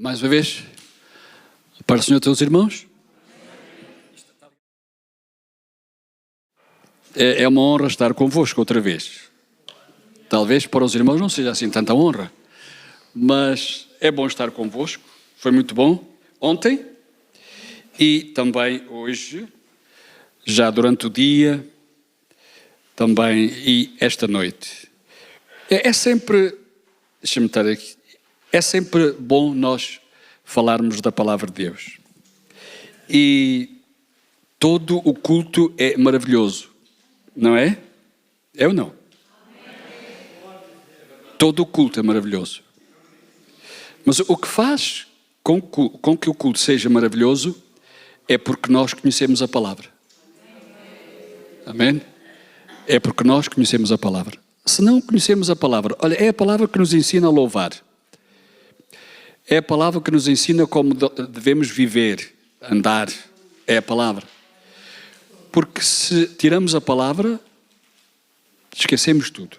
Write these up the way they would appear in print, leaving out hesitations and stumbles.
Mais uma vez, para o Senhor e teus irmãos. É uma honra estar convosco outra vez. Talvez para os irmãos não seja assim tanta honra, mas é bom estar convosco. Foi muito bom ontem e também hoje, já durante o dia, também e esta noite. É sempre, deixa-me estar aqui, é sempre bom nós falarmos da palavra de Deus. E todo o culto é maravilhoso, não é? É ou não? Todo o culto é maravilhoso. Mas o que faz com que o culto seja maravilhoso é porque nós conhecemos a palavra. Amém? É porque nós conhecemos a palavra. Se não conhecemos a palavra, olha, é a palavra que nos ensina a louvar. É a palavra que nos ensina como devemos viver, andar. É a palavra. Porque se tiramos a palavra, esquecemos tudo.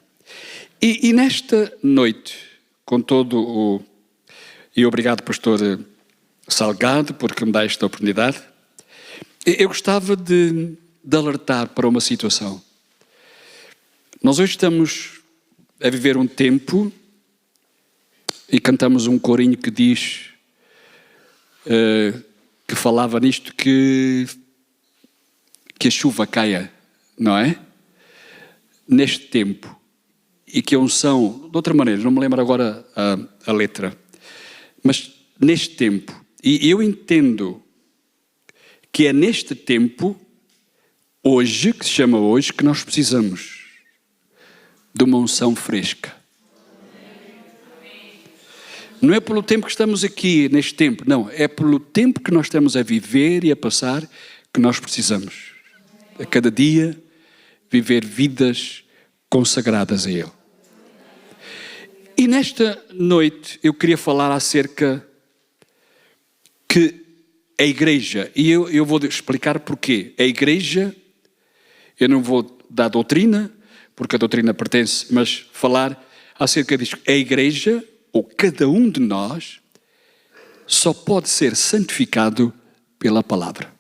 E nesta noite, com todo o... E obrigado, pastor Salgado, porque me dá esta oportunidade. Eu gostava de alertar para uma situação. Nós hoje estamos a viver um tempo e cantamos um corinho que diz, que falava nisto, que a chuva caia, não é? Neste tempo. E que a unção, de outra maneira, não me lembro agora a letra, mas neste tempo, e eu entendo que é neste tempo, hoje, que se chama hoje, que nós precisamos de uma unção fresca. Não é pelo tempo que estamos aqui, neste tempo, não, é pelo tempo que nós estamos a viver e a passar que nós precisamos. A cada dia, viver vidas consagradas a Ele. E nesta noite eu queria falar acerca que a igreja, e eu vou explicar porquê. A igreja, eu não vou dar doutrina, porque a doutrina pertence, mas falar acerca disto. A igreja, ou cada um de nós, só pode ser santificado pela palavra.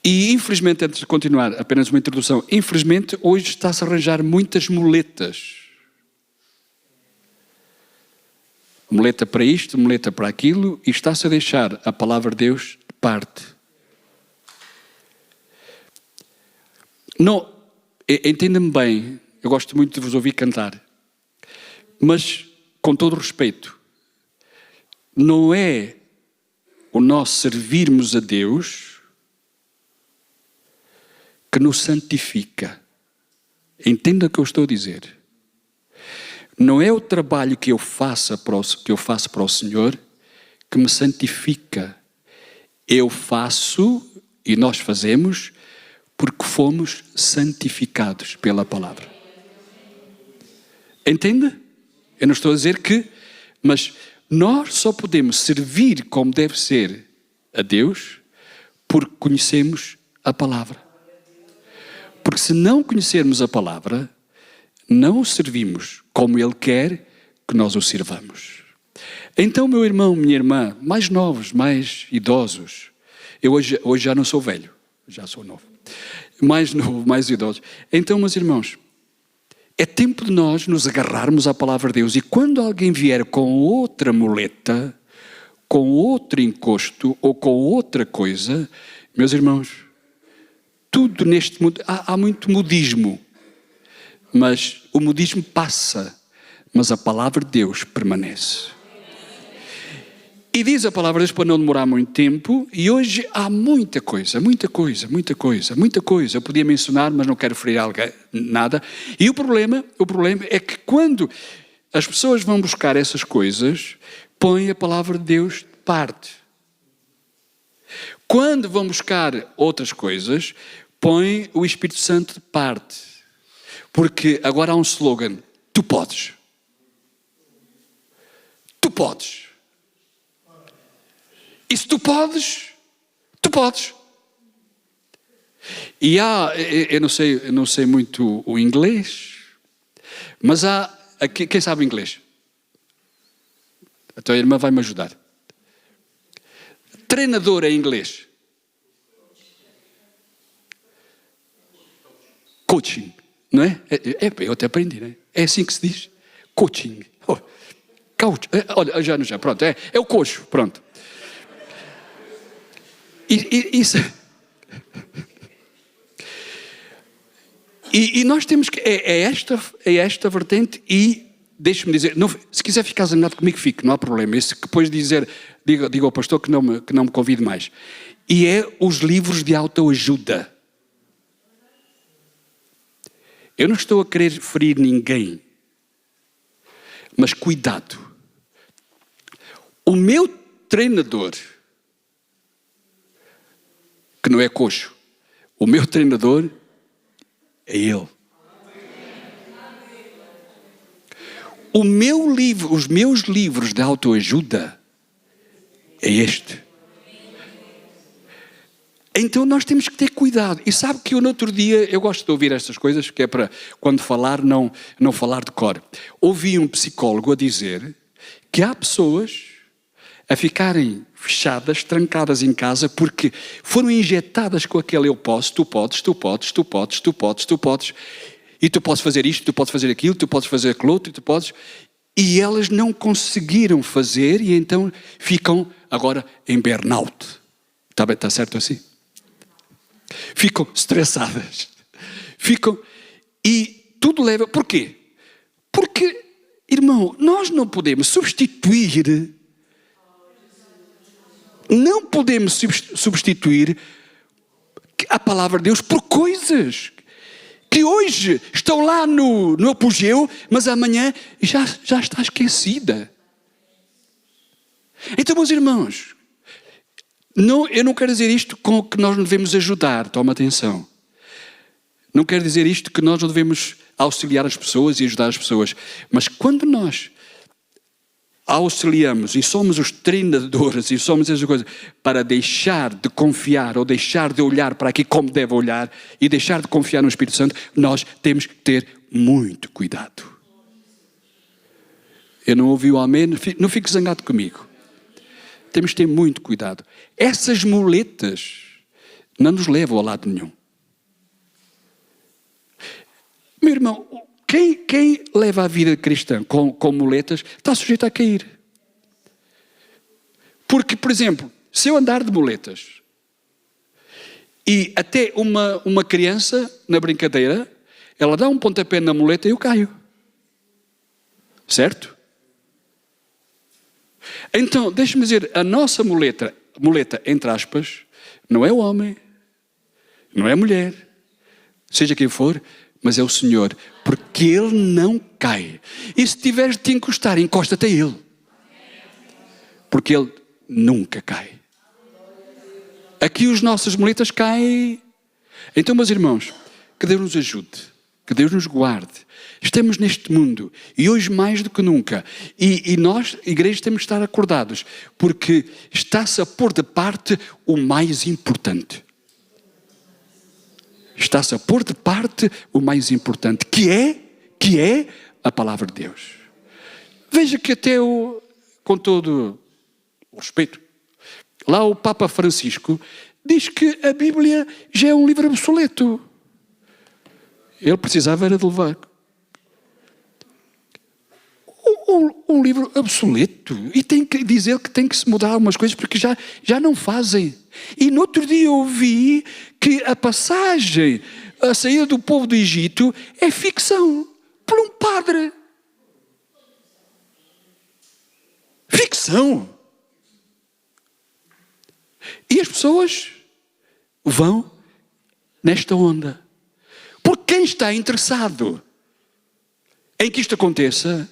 E infelizmente, antes de continuar, apenas uma introdução, infelizmente hoje está-se a arranjar muitas muletas. Muleta para isto, muleta para aquilo, e está-se a deixar a palavra de Deus de parte. Não, entenda-me bem, eu gosto muito de vos ouvir cantar, mas com todo o respeito, não é o nós servirmos a Deus que nos santifica. Entenda o que eu estou a dizer. Não é o trabalho que eu faço para o Senhor que me santifica. Eu faço e nós fazemos porque fomos santificados pela palavra. Entende? Eu não estou a dizer que, mas nós só podemos servir como deve ser a Deus porque conhecemos a palavra. Porque se não conhecermos a palavra, não o servimos como Ele quer que nós o sirvamos. Então, meu irmão, minha irmã, mais novos, mais idosos, eu hoje já não sou velho, já sou novo. Mais novo, mais idosos. Então, meus irmãos, é tempo de nós nos agarrarmos à palavra de Deus. E quando alguém vier com outra muleta, com outro encosto ou com outra coisa, meus irmãos, tudo neste mundo, há muito modismo, mas o modismo passa, mas a palavra de Deus permanece. E diz a palavra de Deus para não demorar muito tempo, e hoje há muita coisa. Eu podia mencionar, mas não quero ferir nada. E o problema é que quando as pessoas vão buscar essas coisas, põem a palavra de Deus de parte. Quando vão buscar outras coisas, põem o Espírito Santo de parte. Porque agora há um slogan: tu podes. Tu podes. E se tu podes, tu podes. E há, eu não sei muito o inglês, mas há, quem sabe inglês? Então a irmã vai-me ajudar. Treinador em inglês. Coaching, não é? Eu até aprendi, não é? É assim que se diz. Coaching. Coach. Olha, já, pronto. É o coach, pronto. Isso... E nós temos que... É esta vertente e... Deixe-me dizer, não, se quiser ficar zangado comigo, fique, não há problema. Se depois diga ao pastor que não me convide mais. E é os livros de autoajuda. Eu não estou a querer ferir ninguém. Mas cuidado. O meu treinador, que não é coxo, o meu treinador é ele. Os meus livros de autoajuda é este. Então nós temos que ter cuidado. E sabe que eu no outro dia, eu gosto de ouvir estas coisas, que é para quando falar, não falar de cor. Ouvi um psicólogo a dizer que há pessoas a ficarem fechadas, trancadas em casa, porque foram injetadas com aquele eu posso, tu podes, e tu podes fazer isto, tu podes fazer aquilo, tu podes fazer aquilo outro, tu podes... E elas não conseguiram fazer e então ficam agora em burnout. Está certo assim? Ficam estressadas. E tudo leva... Porquê? Porque, irmão, nós não podemos substituir... Não podemos substituir a palavra de Deus por coisas que hoje estão lá no apogeu, mas amanhã já está esquecida. Então, meus irmãos, eu não quero dizer isto com que nós não devemos ajudar, toma atenção. Não quero dizer isto que nós não devemos auxiliar as pessoas e ajudar as pessoas. Mas quando nós auxiliamos e somos os treinadores e somos essas coisas para deixar de confiar ou deixar de olhar para aqui como deve olhar e deixar de confiar no Espírito Santo, nós temos que ter muito cuidado. Eu não ouvi o amém, não fique zangado comigo. Temos que ter muito cuidado. Essas muletas não nos levam a lado nenhum. Meu irmão, quem leva a vida cristã com muletas está sujeito a cair. Porque, por exemplo, se eu andar de muletas e até uma criança, na brincadeira, ela dá um pontapé na muleta e eu caio. Certo? Então, deixa-me dizer, a nossa muleta, entre aspas, não é o homem, não é a mulher, seja quem for, mas é o Senhor, porque Ele não cai. E se tiveres de te encostar, encosta-te a Ele. Porque Ele nunca cai. Aqui os nossos muletas caem. Então, meus irmãos, que Deus nos ajude, que Deus nos guarde. Estamos neste mundo, e hoje mais do que nunca. E nós, igreja, temos de estar acordados, porque está-se a pôr de parte o mais importante. Está-se a pôr de parte o mais importante, que é a palavra de Deus. Veja que até com todo o respeito, lá o Papa Francisco diz que a Bíblia já é um livro obsoleto. Ele precisava era de levar um livro obsoleto. E tem que dizer que tem que se mudar algumas coisas porque já não fazem. E no outro dia eu vi que a passagem, a saída do povo do Egito é ficção por um padre. Ficção. E as pessoas vão nesta onda. Porque quem está interessado em que isto aconteça,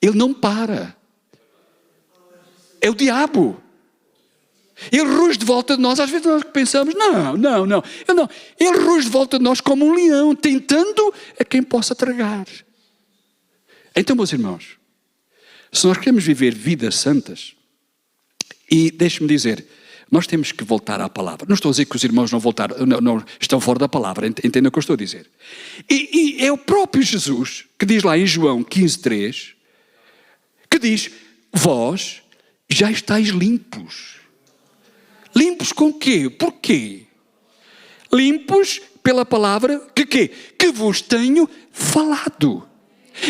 ele não para. É o diabo. Ele ruge de volta de nós. Às vezes nós pensamos, não. Ele ruge de volta de nós como um leão, tentando a quem possa tragar. Então, meus irmãos, se nós queremos viver vidas santas, e deixe-me dizer, nós temos que voltar à palavra. Não estou a dizer que os irmãos não estão fora da palavra, entendem o que eu estou a dizer. E é o próprio Jesus que diz lá em João 15:3, que diz, vós já estáis limpos. Limpos com quê? Porquê? Limpos pela palavra que vos tenho falado.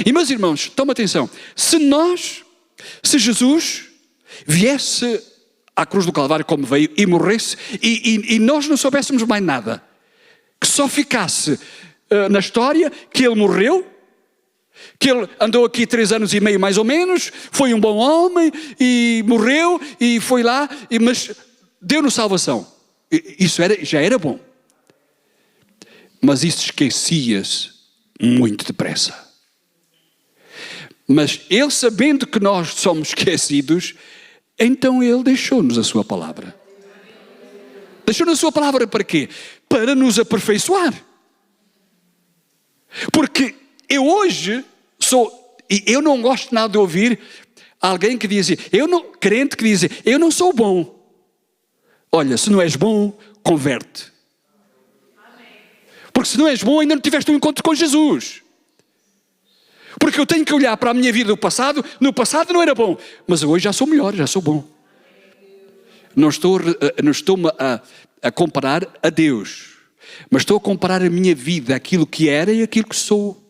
E meus irmãos, toma atenção. Se Jesus viesse à cruz do Calvário como veio e morresse e nós não soubéssemos mais nada, que só ficasse na história que ele morreu, que ele andou aqui 3 anos e meio mais ou menos, foi um bom homem e morreu e foi lá, mas deu-nos salvação. Isso já era bom. Mas isso esquecia-se muito depressa. Mas ele, sabendo que nós somos esquecidos, então ele deixou-nos a sua palavra. Deixou-nos a sua palavra para quê? Para nos aperfeiçoar. Porque eu hoje e eu não gosto nada de ouvir alguém que diz, crente que diz, eu não sou bom. Olha, se não és bom, converte. Porque se não és bom, ainda não tiveste um encontro com Jesus. Porque eu tenho que olhar para a minha vida do passado. No passado não era bom, mas hoje já sou melhor, já sou bom. Não estou-me a comparar a Deus, mas estou a comparar a minha vida, aquilo que era e aquilo que sou.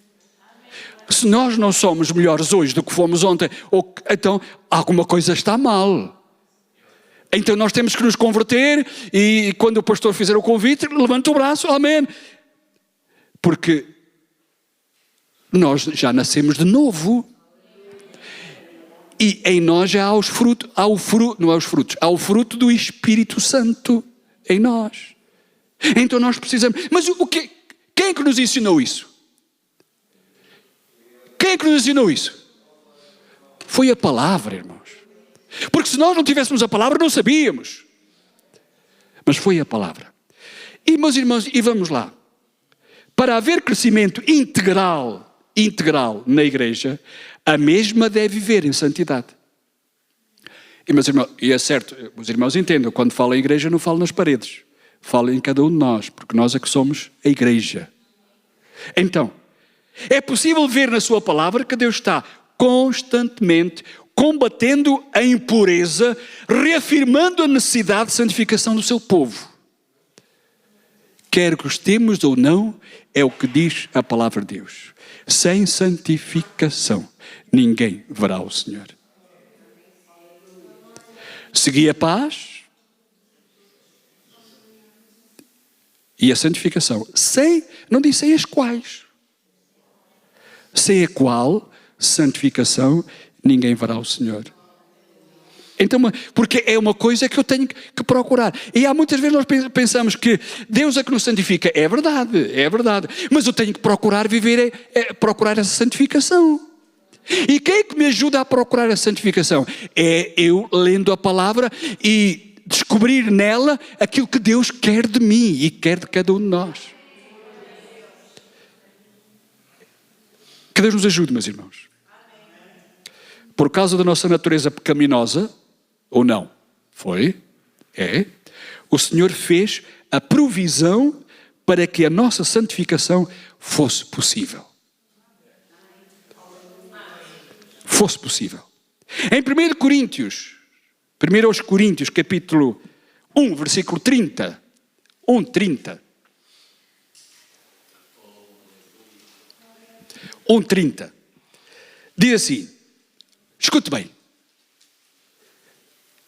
Se nós não somos melhores hoje do que fomos ontem, então alguma coisa está mal. Então nós temos que nos converter e quando o pastor fizer o convite, levanta o braço, amém. Porque nós já nascemos de novo. E em nós já há o fruto do Espírito Santo em nós. Então nós precisamos. Mas quem é que nos ensinou isso? Quem é que nos ensinou isso? Foi a palavra, irmãos. Porque se nós não tivéssemos a palavra, não sabíamos. Mas foi a palavra. E meus irmãos, e vamos lá. Para haver crescimento integral na igreja, a mesma deve viver em santidade. E meus irmãos, e é certo, os irmãos entendam, quando falo em igreja não falo nas paredes. Falo em cada um de nós, porque nós é que somos a igreja. Então, é possível ver na sua palavra que Deus está constantemente combatendo a impureza, reafirmando a necessidade de santificação do seu povo. Quer gostemos ou não, é o que diz a palavra de Deus. Sem santificação, ninguém verá o Senhor. Segui a paz e a santificação. Não disse sem as quais. Sem a qual santificação, ninguém verá o Senhor. Então, porque é uma coisa que eu tenho que procurar. E há muitas vezes nós pensamos que Deus é que nos santifica. É verdade. Mas eu tenho que procurar procurar essa santificação. E quem é que me ajuda a procurar a santificação? É eu lendo a palavra e descobrir nela aquilo que Deus quer de mim e quer de cada um de nós. Que Deus nos ajude, meus irmãos. Por causa da nossa natureza pecaminosa, ou não? O Senhor fez a provisão para que a nossa santificação fosse possível. Em 1 aos Coríntios, capítulo 1, versículo 30. 1:30. 1:30. Diz assim, escute bem.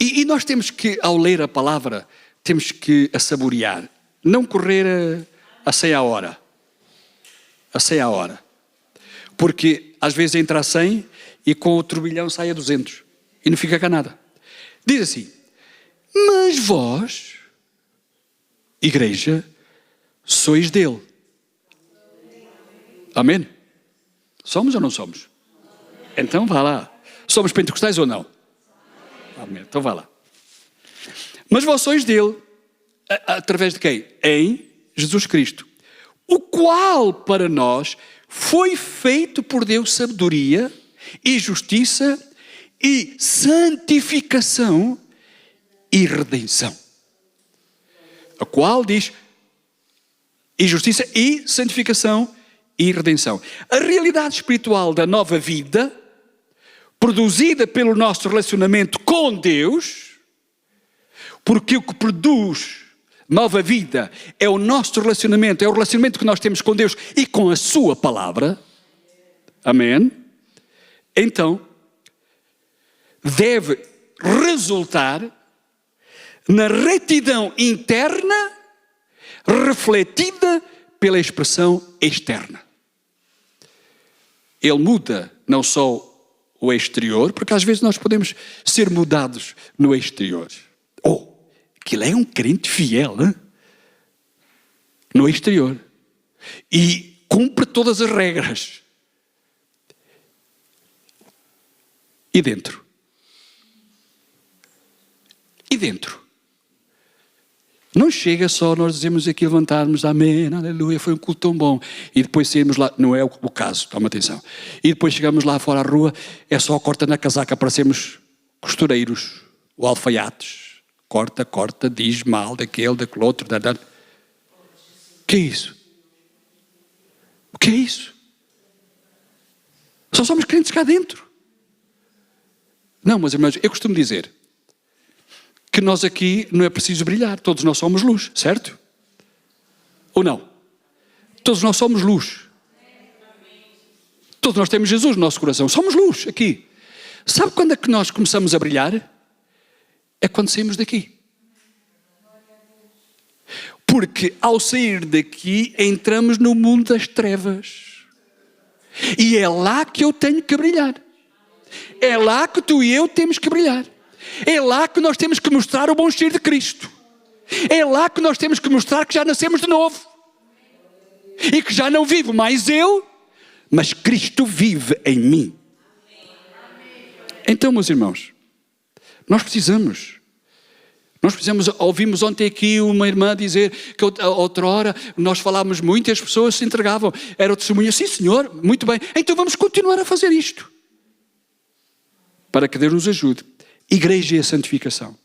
E nós temos que, ao ler a palavra, temos que a saborear. Não correr a 100 a hora. A 100 a hora. Porque às vezes entra a 100 e com o turbilhão sai a 200. E não fica cá nada. Diz assim, mas vós, igreja, sois dele. Amém? Somos ou não somos? Então vá lá. Somos pentecostais ou não? Amém. Então vá lá. Mas vós sois dele. Através de quem? Em Jesus Cristo. O qual para nós foi feito por Deus sabedoria e justiça e santificação e redenção. A qual diz e justiça e santificação e redenção. A realidade espiritual da nova vida produzida pelo nosso relacionamento com Deus, porque o que produz nova vida é o nosso relacionamento, é o relacionamento que nós temos com Deus e com a sua palavra. Amém? Então, deve resultar na retidão interna refletida pela expressão externa. Ele muda não só o exterior, porque às vezes nós podemos ser mudados no exterior. Aquilo é um crente fiel, hein? No exterior. E cumpre todas as regras. E dentro? E dentro? Não chega só nós dizemos aqui, levantarmos, amém, aleluia, foi um culto tão bom. E depois saímos lá, não é o caso, toma atenção. E depois chegamos lá fora à rua, é só corta na casaca para sermos costureiros ou alfaiates. Corta, diz mal daquele outro. O que é isso? O que é isso? Só somos crentes cá dentro. Não, meus irmãos, eu costumo dizer que nós aqui não é preciso brilhar. Todos nós somos luz, certo? Ou não? Todos nós somos luz. Todos nós temos Jesus no nosso coração. Somos luz aqui. Sabe quando é que nós começamos a brilhar? É quando saímos daqui. Porque ao sair daqui entramos no mundo das trevas. E é lá que eu tenho que brilhar. É lá que tu e eu temos que brilhar. É lá que nós temos que mostrar o bom cheiro de Cristo. É lá que nós temos que mostrar que já nascemos de novo. E que já não vivo mais eu, mas Cristo vive em mim. Então, meus irmãos, nós precisamos, ouvimos ontem aqui uma irmã dizer que outra hora nós falávamos muito e as pessoas se entregavam. Era o testemunho, sim senhor, muito bem, então vamos continuar a fazer isto. Para que Deus nos ajude. Igreja e a santificação.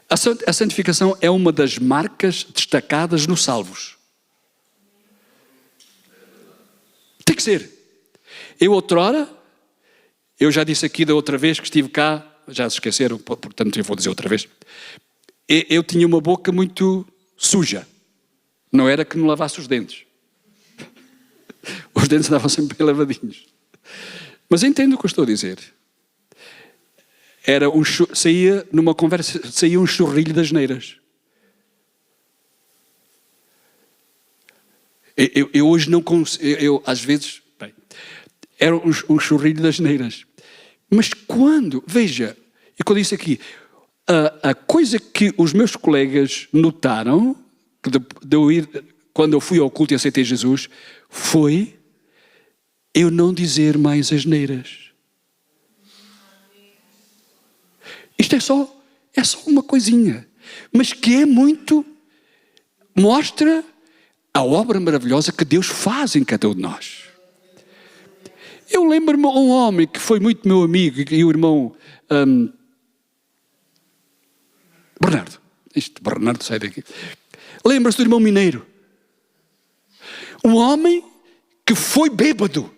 A santificação é uma das marcas destacadas nos salvos. Tem que ser. Eu já disse aqui da outra vez que estive cá, já se esqueceram, portanto eu vou dizer outra vez. Eu tinha uma boca muito suja. Não era que me lavasse os dentes. Os dentes andavam sempre bem lavadinhos. Mas entendo o que eu estou a dizer. Saía numa conversa, saía um chorrilho das neiras. Eu hoje não consigo, às vezes, era um chorrilho das neiras. Mas quando, veja, e quando eu disse aqui, a coisa que os meus colegas notaram, quando eu fui ao culto e aceitei Jesus, foi eu não dizer mais asneiras. Isto é só uma coisinha, mas que é muito, mostra a obra maravilhosa que Deus faz em cada um de nós. Eu lembro-me de um homem que foi muito meu amigo e o irmão Bernardo. Bernardo sai daqui. Lembra-se do irmão Mineiro? Um homem que foi bêbado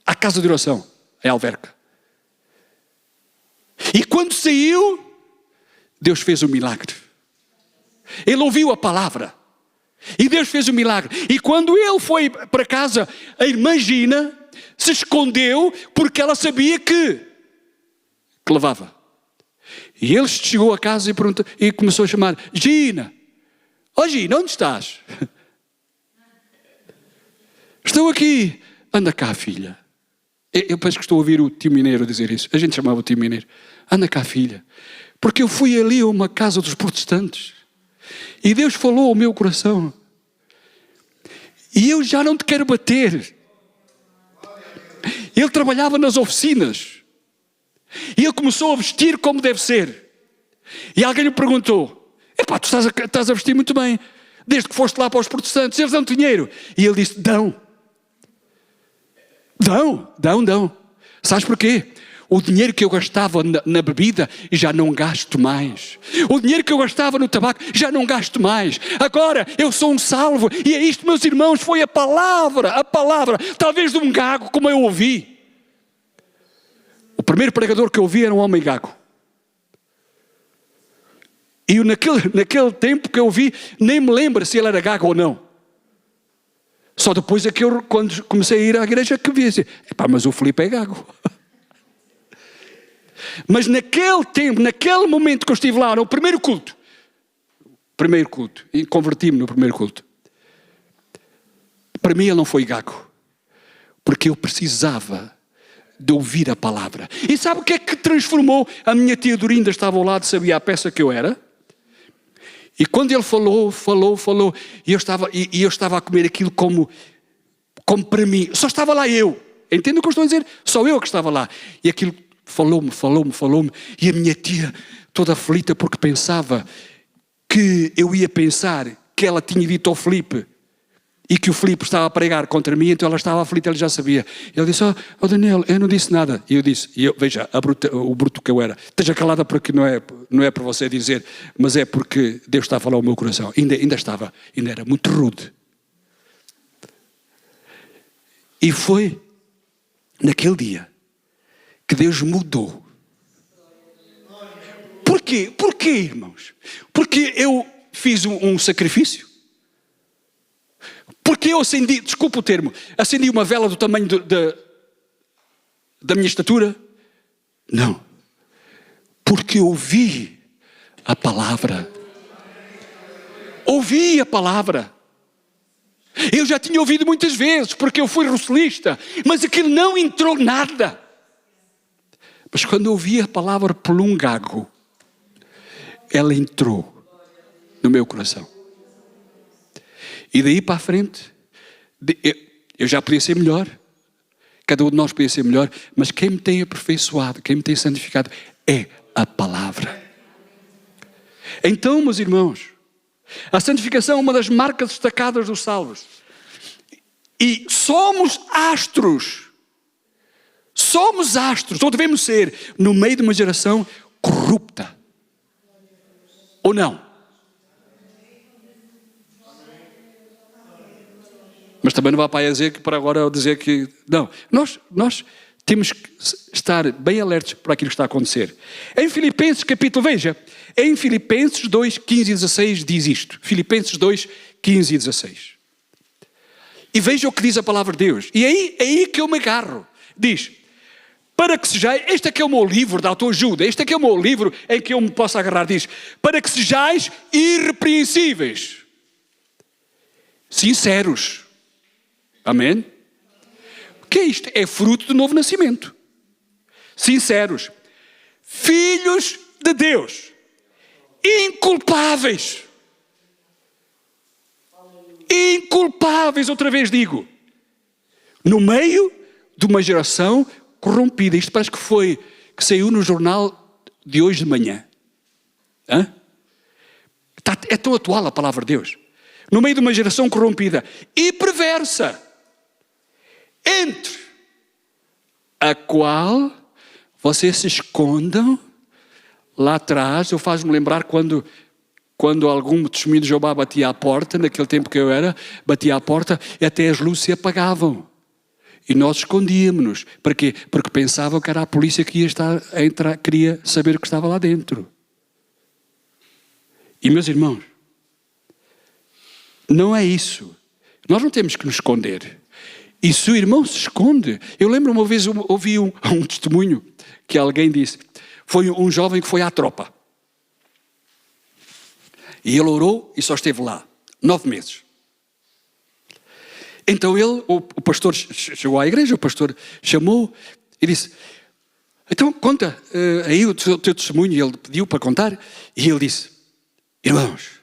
à casa de oração, em Alverca. E quando saiu, Deus fez um milagre. Ele ouviu a palavra. E Deus fez um milagre. E quando ele foi para casa, a irmã Gina se escondeu porque ela sabia que levava. E ele chegou a casa e começou a chamar: Gina, Gina, onde estás? Estou aqui. Anda cá, filha. Eu penso que estou a ouvir o tio Mineiro dizer isso. A gente chamava o tio Mineiro. Anda cá, filha. Porque eu fui ali a uma casa dos protestantes. E Deus falou ao meu coração. E eu já não te quero bater. Ele trabalhava nas oficinas. E ele começou a vestir como deve ser. E alguém lhe perguntou: epá, tu estás a vestir muito bem. Desde que foste lá para os protestantes, eles dão dinheiro. E ele disse: dão. Sabes porquê? O dinheiro que eu gastava na bebida, já não gasto mais. O dinheiro que eu gastava no tabaco, já não gasto mais. Agora eu sou um salvo. E é isto, meus irmãos, foi a palavra. Talvez de um gago, como eu ouvi. primeiro pregador que eu vi era um homem gago. E naquele tempo que eu vi, nem me lembro se ele era gago ou não. Só depois é que eu, quando comecei a ir à igreja, que vi assim, mas o Filipe é gago. Mas naquele tempo, naquele momento que eu estive lá, no primeiro culto, e converti-me no primeiro culto, para mim ele não foi gago, porque eu precisava de ouvir a palavra. E sabe o que é que transformou? A minha tia Dorinda estava ao lado, sabia a peça que eu era. E quando ele falou, e eu estava a comer aquilo como para mim. Só estava lá eu. Entende o que eu estou a dizer? Só eu que estava lá. E aquilo falou-me. E a minha tia, toda aflita, porque pensava que eu ia pensar que ela tinha dito ao Filipe e que o Filipe estava a pregar contra mim, então ela estava aflita, ele já sabia. Ele disse, Daniel, eu não disse nada. E eu disse, veja, o bruto que eu era, esteja calada porque não é para você dizer, mas é porque Deus está a falar ao meu coração. Ainda era muito rude. E foi naquele dia que Deus mudou. Porquê? Porquê, irmãos? Porque eu fiz um sacrifício? Porque eu acendi, desculpa o termo, acendi uma vela do tamanho da minha estatura? Não. Porque eu ouvi a palavra. Ouvi a palavra. Eu já tinha ouvido muitas vezes, porque eu fui rocelista, mas aquilo não entrou nada. Mas quando eu ouvi a palavra por um gago, ela entrou no meu coração. E daí para a frente, eu já podia ser melhor, cada um de nós podia ser melhor, mas quem me tem aperfeiçoado, quem me tem santificado, é a palavra. Então, meus irmãos, a santificação é uma das marcas destacadas dos salvos. E somos astros, ou devemos ser, no meio de uma geração corrupta. Ou não? Mas também não vá para aí dizer que para agora eu dizer que... Não, nós temos que estar bem alertos para aquilo que está a acontecer. Em Filipenses capítulo, veja, em Filipenses 2, 15 e 16 diz isto. Filipenses 2, 15 e 16. E veja o que diz a palavra de Deus. E é aí que eu me agarro. Diz, para que sejais... Este aqui é o meu livro de autoajuda. Este aqui é o meu livro em que eu me posso agarrar. Diz, para que sejais irrepreensíveis. Sinceros. Amém? O que é isto? É fruto do novo nascimento. Sinceros. Filhos de Deus. Inculpáveis. Inculpáveis, outra vez digo. No meio de uma geração corrompida. Isto parece que saiu no jornal de hoje de manhã. É tão atual a palavra de Deus. No meio de uma geração corrompida e perversa, entre a qual vocês se escondam lá atrás. Eu faz-me lembrar quando algum testemunho de Jeová batia à porta, naquele tempo que eu era, batia à porta e até as luzes se apagavam. E nós escondíamos-nos. Para quê? Porque pensavam que era a polícia que ia estar a entrar, queria saber o que estava lá dentro. E meus irmãos, não é isso. Nós não temos que nos esconder. E se o irmão se esconde... Eu lembro uma vez, ouvi um testemunho que alguém disse. Foi um jovem que foi à tropa. E ele orou e só esteve lá 9 meses. Então o pastor chegou à igreja, o pastor chamou e disse, então conta aí o teu testemunho. E ele pediu para contar e ele disse, irmãos,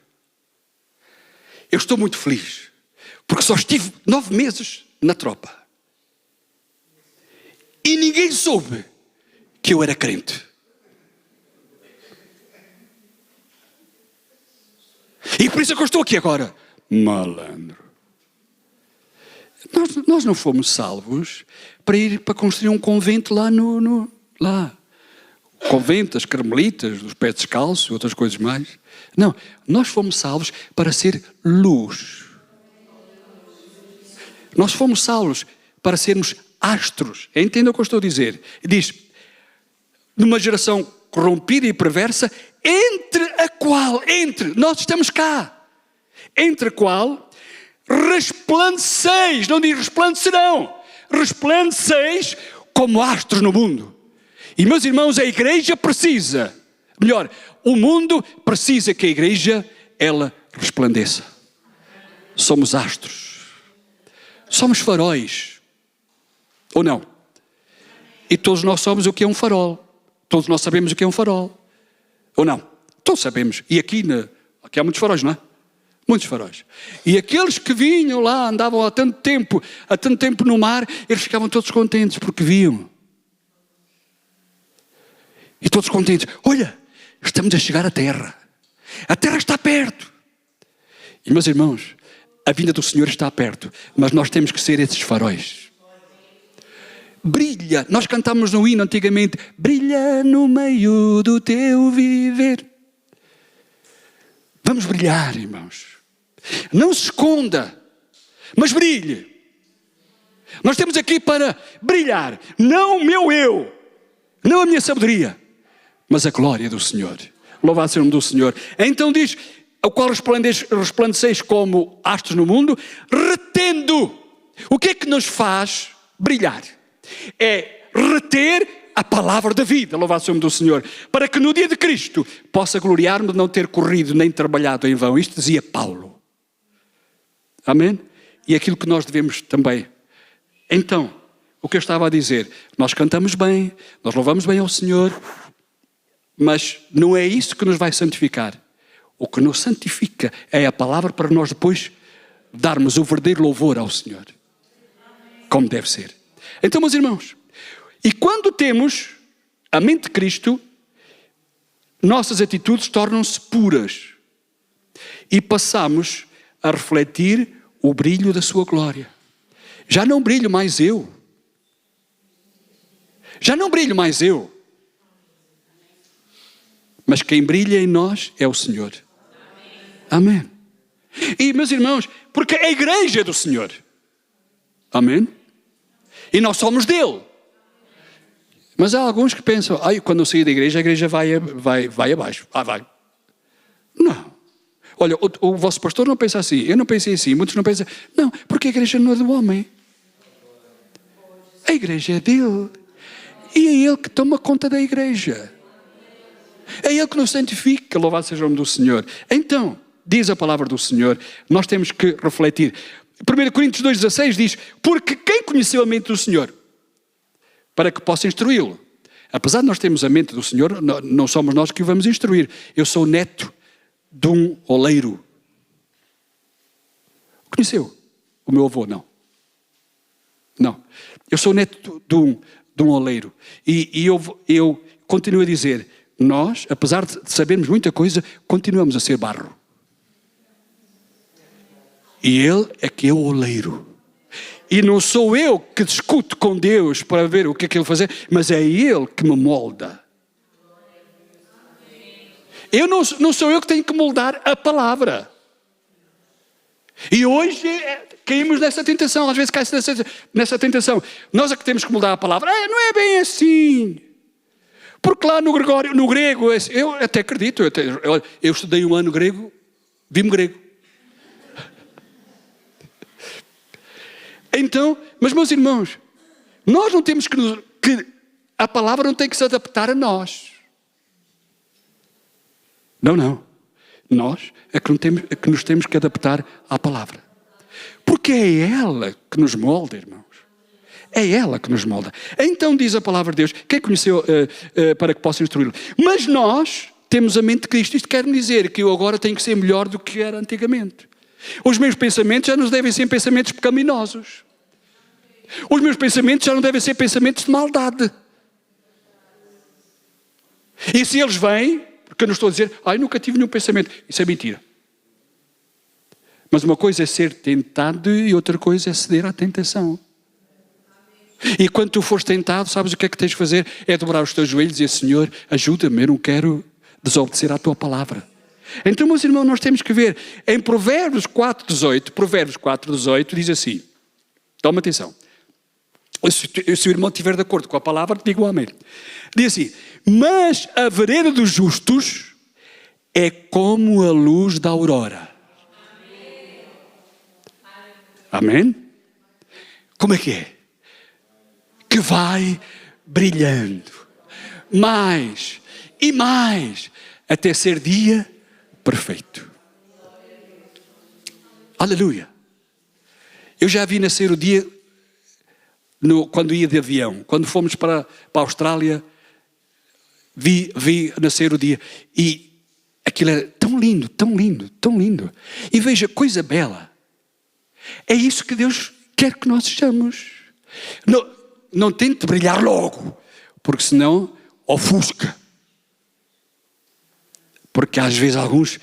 eu estou muito feliz, porque só estive 9 meses na tropa. E ninguém soube que eu era crente. E por isso é que eu estou aqui agora. Malandro. Nós não fomos salvos para ir para construir um convento lá lá. Convento das carmelitas, dos pés descalços, outras coisas mais. Não, nós fomos salvos para ser luz. Nós fomos salvos para sermos astros. Entenda o que eu estou a dizer. Diz, numa geração corrompida e perversa, nós estamos cá, entre a qual resplandeceis, não diz resplandecerão, resplandeceis como astros no mundo. E meus irmãos, a igreja precisa, melhor, o mundo precisa que a igreja, ela resplandeça. Somos astros, somos faróis, ou não? E todos nós somos o que é um farol. Todos nós sabemos o que é um farol, ou não? Todos sabemos. E aqui há muitos faróis, não é? Muitos faróis. E aqueles que vinham lá, andavam há tanto tempo no mar, eles ficavam todos contentes porque viam. E todos contentes. Olha, estamos a chegar à terra. A terra está perto. E meus irmãos, a vinda do Senhor está perto, mas nós temos que ser esses faróis. Brilha, nós cantamos no hino antigamente, brilha no meio do teu viver. Vamos brilhar, irmãos. Não se esconda, mas brilhe. Nós estamos aqui para brilhar, não o meu eu, não a minha sabedoria, mas a glória do Senhor. Louvado seja o nome do Senhor. Então diz, ao qual resplandeceis como astros no mundo, retendo. O que é que nos faz brilhar? É reter a palavra da vida, louvado seja o nome do Senhor, para que no dia de Cristo possa gloriar-me de não ter corrido nem trabalhado em vão. Isto dizia Paulo. Amém? E aquilo que nós devemos também. Então, o que eu estava a dizer, nós cantamos bem, nós louvamos bem ao Senhor, mas não é isso que nos vai santificar. O que nos santifica é a palavra para nós depois darmos o verdadeiro louvor ao Senhor, como deve ser. Então, meus irmãos, e quando temos a mente de Cristo, nossas atitudes tornam-se puras e passamos a refletir o brilho da sua glória. Já não brilho mais eu. Já não brilho mais eu. Mas quem brilha em nós é o Senhor. Amém. E, meus irmãos, porque a igreja é do Senhor. Amém. E nós somos dele. Mas há alguns que pensam, quando eu sair da igreja, a igreja vai abaixo. Vai. Não. Olha, o vosso pastor não pensa assim, eu não pensei assim, muitos não pensam. Não, porque a igreja não é do homem. A igreja é dele. E é ele que toma conta da igreja. É ele que nos santifica, louvado seja o nome do Senhor. Então, diz a palavra do Senhor, nós temos que refletir. 1 Coríntios 2,16 diz, porque quem conheceu a mente do Senhor? Para que possa instruí-lo. Apesar de nós termos a mente do Senhor, não somos nós que o vamos instruir. Eu sou neto de um oleiro. Conheceu? O meu avô, não. Não. Eu sou neto de um oleiro. E eu continuo a dizer, nós, apesar de sabermos muita coisa, continuamos a ser barro. E ele é que é o oleiro. E não sou eu que discuto com Deus para ver o que é que ele fazer, mas é ele que me molda. Eu não sou eu que tenho que moldar a palavra. E hoje caímos nessa tentação, às vezes cai-se nessa tentação. Nós é que temos que moldar a palavra. Não é bem assim. Porque lá no grego, eu até acredito, eu estudei um ano grego, vi-me grego. Então, mas meus irmãos, nós não temos que a palavra não tem que se adaptar a nós. Não. Nós é que nos temos que adaptar à palavra. Porque é ela que nos molda, irmãos. É ela que nos molda. Então diz a palavra de Deus, quem conheceu para que possa instruí-lo? Mas nós temos a mente de Cristo. Isto quer dizer que eu agora tenho que ser melhor do que era antigamente. Os meus pensamentos já não devem ser pensamentos pecaminosos. Os meus pensamentos já não devem ser pensamentos de maldade. E se eles vêm, porque eu não estou a dizer, nunca tive nenhum pensamento. Isso é mentira. Mas uma coisa é ser tentado e outra coisa é ceder à tentação. E quando tu fores tentado, sabes o que é que tens de fazer? É dobrar os teus joelhos e dizer, Senhor, ajuda-me, eu não quero desobedecer à tua palavra. Então, meus irmãos, nós temos que ver, em Provérbios 4,18 diz assim, toma atenção, se o irmão estiver de acordo com a palavra, diga o amém. Diz assim, Mas a vereda dos justos é como a luz da aurora. Amém? Como é que é? Que vai brilhando mais e mais até ser dia perfeito. Aleluia. Eu já vi nascer o dia quando ia de avião. Quando fomos para a Austrália, vi nascer o dia. E aquilo era tão lindo, tão lindo, tão lindo. E veja, coisa bela. É isso que Deus quer que nós sejamos. Não tente brilhar logo, porque senão ofusca. Porque às vezes alguns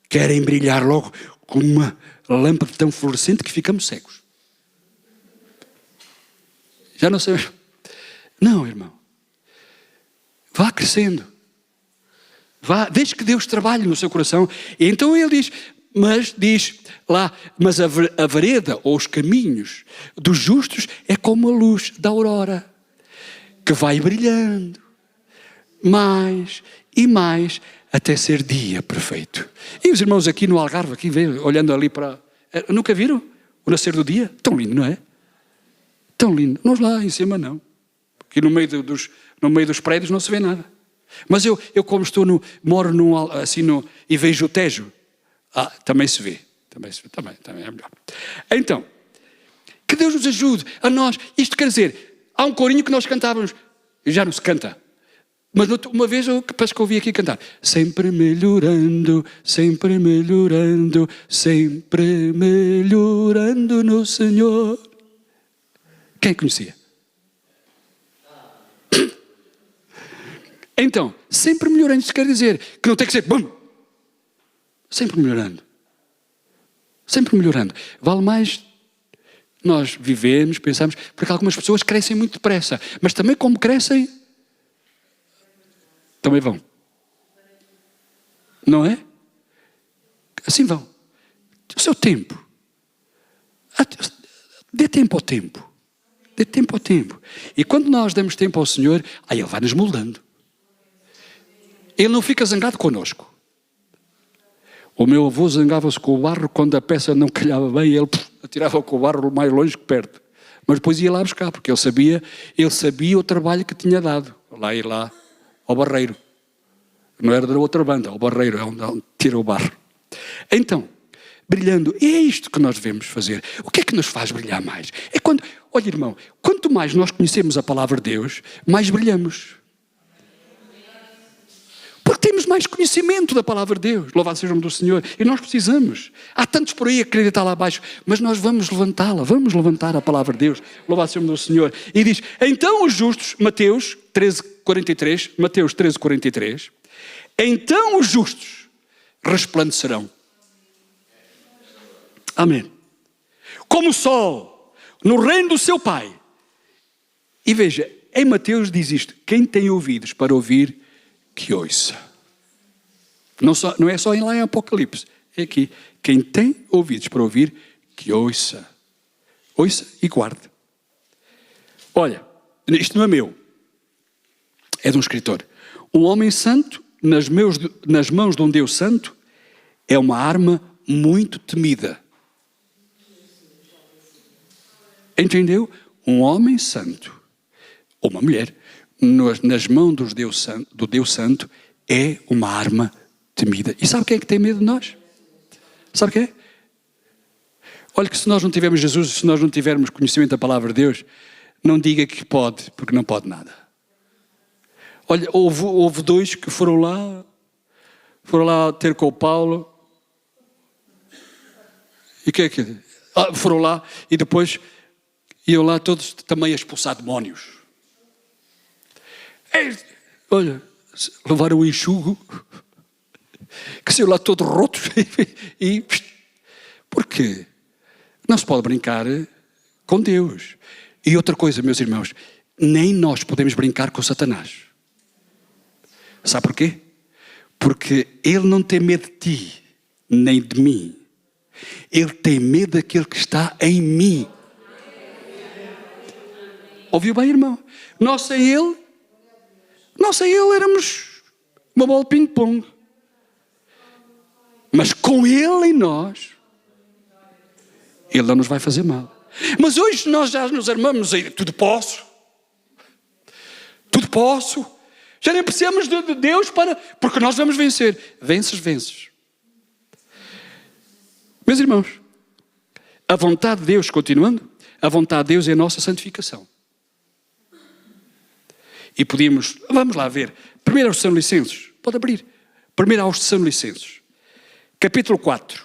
querem brilhar logo com uma lâmpada tão fluorescente que ficamos cegos. Já não sei. Não, irmão. Vá crescendo. Deixe que Deus trabalhe no seu coração. E então ele diz lá, mas a vereda ou os caminhos dos justos é como a luz da aurora, que vai brilhando mais e mais até ser dia perfeito. E os irmãos aqui no Algarve, aqui olhando ali para... Nunca viram o nascer do dia? Tão lindo, não é? Tão lindo. Nós lá em cima não. Aqui no meio dos prédios não se vê nada. Mas eu como moro e vejo o Tejo, também se vê. Também é melhor. Então, que Deus nos ajude a nós. Isto quer dizer, há um corinho que nós cantávamos, e já não se canta. Mas uma vez parece que ouvi aqui cantar. Sempre melhorando, sempre melhorando, sempre melhorando no Senhor. Quem conhecia? Então, sempre melhorando, isso quer dizer que não tem que ser bum. Sempre melhorando. Sempre melhorando. Vale mais nós vivemos, pensamos, porque algumas pessoas crescem muito depressa, mas também como crescem, também vão. Não é? Assim vão. O seu tempo. Dê tempo ao tempo. Dê tempo ao tempo. E quando nós damos tempo ao Senhor, Ele vai nos moldando. Ele não fica zangado connosco. O meu avô zangava-se com o barro quando a peça não calhava bem, ele atirava com o barro mais longe que perto. Mas depois ia lá buscar, porque ele sabia o trabalho que tinha dado. Lá ir lá ao barreiro. Não era da outra banda, ao barreiro, é onde tira o barro. Então, brilhando, é isto que nós devemos fazer. O que é que nos faz brilhar mais? É quando, olha irmão, quanto mais nós conhecemos a palavra de Deus, mais brilhamos. Porque temos mais conhecimento da palavra de Deus. Louvado seja o nome do Senhor. E nós precisamos. Há tantos por aí a querer estar lá abaixo, mas nós vamos levantá-la. Vamos levantar a palavra de Deus. Louvado seja o nome do Senhor. E diz, então os justos, Mateus 13:43, então os justos resplandecerão. Amém. Como o sol no reino do seu Pai. E veja, em Mateus diz isto, quem tem ouvidos para ouvir, que ouça. Não é só lá em Apocalipse. É aqui. Quem tem ouvidos para ouvir, que ouça. Ouça e guarde. Olha, isto não é meu. É de um escritor. Um homem santo, nas mãos de um Deus santo, é uma arma muito temida. Entendeu? Um homem santo, ou uma mulher, nas mãos do Deus Santo, é uma arma temida. E sabe quem é que tem medo de nós? Sabe quem é? Olha que se nós não tivermos Jesus, se nós não tivermos conhecimento da palavra de Deus, não diga que pode, porque não pode nada. Olha, houve dois que foram lá ter com o Paulo. E o que é que... foram lá e depois iam lá todos também a expulsar demónios. Olha, levaram o enxugo, que saiu lá todo roto. E porque não se pode brincar com Deus. E outra coisa, meus irmãos, nem nós podemos brincar com Satanás. Sabe porquê? Porque ele não tem medo de ti, nem de mim. Ele tem medo daquele que está em mim. Ouviu bem, irmão? Nós sem ele, Nós e ele éramos uma bola de ping-pong. Mas com ele em nós, ele não nos vai fazer mal. Mas hoje nós já nos armamos aí, tudo posso. Tudo posso. Já nem precisamos de Deus porque nós vamos vencer. Vences. Meus irmãos, a vontade de Deus, continuando, a vontade de Deus é a nossa santificação. E podíamos, vamos lá ver, 1 aos Tessalonicenses, pode abrir, 1 aos Tessalonicenses, capítulo 4,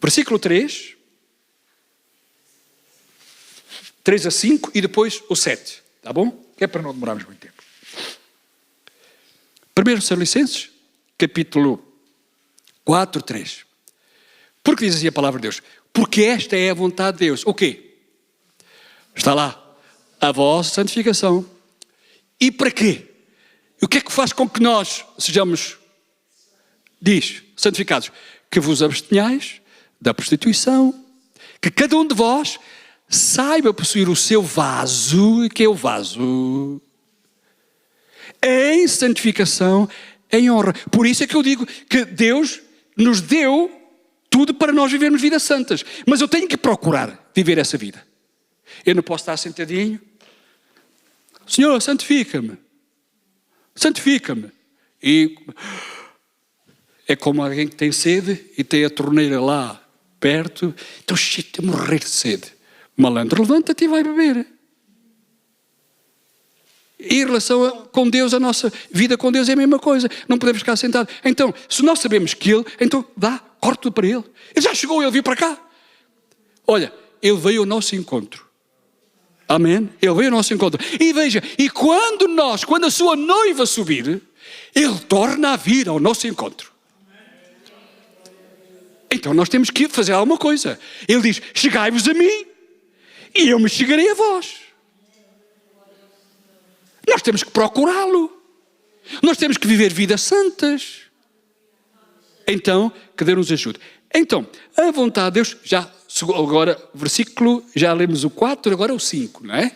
versículo 3 a 5 e depois o 7, tá bom? Que é para não demorarmos muito tempo. 1 Tessalonicenses, capítulo 4, 3. Porque diz assim a palavra de Deus? Porque esta é a vontade de Deus. O quê? Está lá. A vossa santificação. E para quê? E o que é que faz com que nós sejamos, diz, santificados? Que vos abstenhais da prostituição. Que cada um de vós saiba possuir o seu vaso. Que é o vaso? Em santificação, em honra. Por isso é que eu digo que Deus nos deu tudo para nós vivermos vidas santas. Mas eu tenho que procurar viver essa vida. Eu não posso estar sentadinho. Senhor, santifica-me. Santifica-me. E é como alguém que tem sede e tem a torneira lá perto. Estou cheio de morrer de sede. Malandro, levanta-te e vai beber. E em relação com Deus, a nossa vida com Deus é a mesma coisa. Não podemos ficar sentados. Então, se nós sabemos que Ele, então corre tudo para Ele. Ele já chegou, Ele veio para cá. Olha, Ele veio ao nosso encontro. Amém? Ele veio ao nosso encontro. E veja, e quando a sua noiva subir, Ele torna a vir ao nosso encontro. Então nós temos que fazer alguma coisa. Ele diz, chegai-vos a mim e eu me chegarei a vós. Nós temos que procurá-lo. Nós temos que viver vidas santas. Então, que Deus nos ajude. Então, a vontade de Deus, já agora, versículo, já lemos o 4, agora o 5, não é?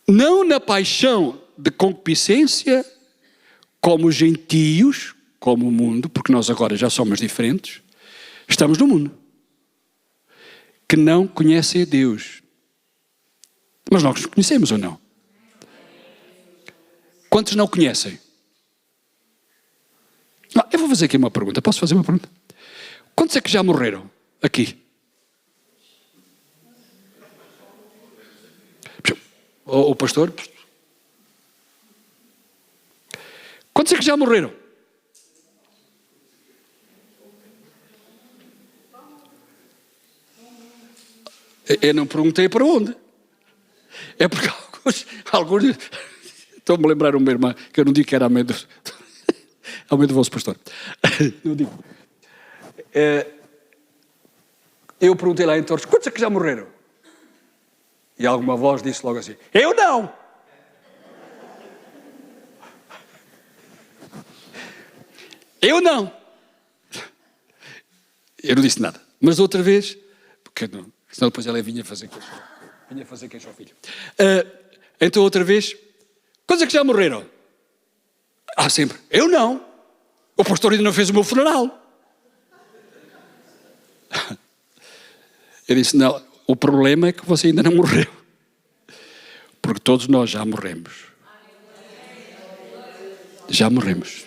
Não na paixão de concupiscência, como os gentios, como o mundo, porque nós agora já somos diferentes, estamos no mundo, que não conhecem a Deus. Mas nós nos conhecemos ou não? Quantos não conhecem? Não, eu vou fazer aqui uma pergunta. Posso fazer uma pergunta? Quantos é que já morreram aqui? O pastor? Quantos é que já morreram? Eu não perguntei para onde. É porque alguns estou-me a lembrar uma irmã, que eu não digo que era a mãe do vosso pastor. Não digo. Eu perguntei lá em Torres, quantos é que já morreram? E alguma voz disse logo assim, eu não! Eu não! Eu não disse nada. Mas outra vez, porque não, senão depois ela vinha fazer queixa ao filho. Então outra vez, quantos é que já morreram? Sempre. Eu não. O pastor ainda não fez o meu funeral. Eu disse, não, o problema é que você ainda não morreu. Porque todos nós já morremos. Já morremos.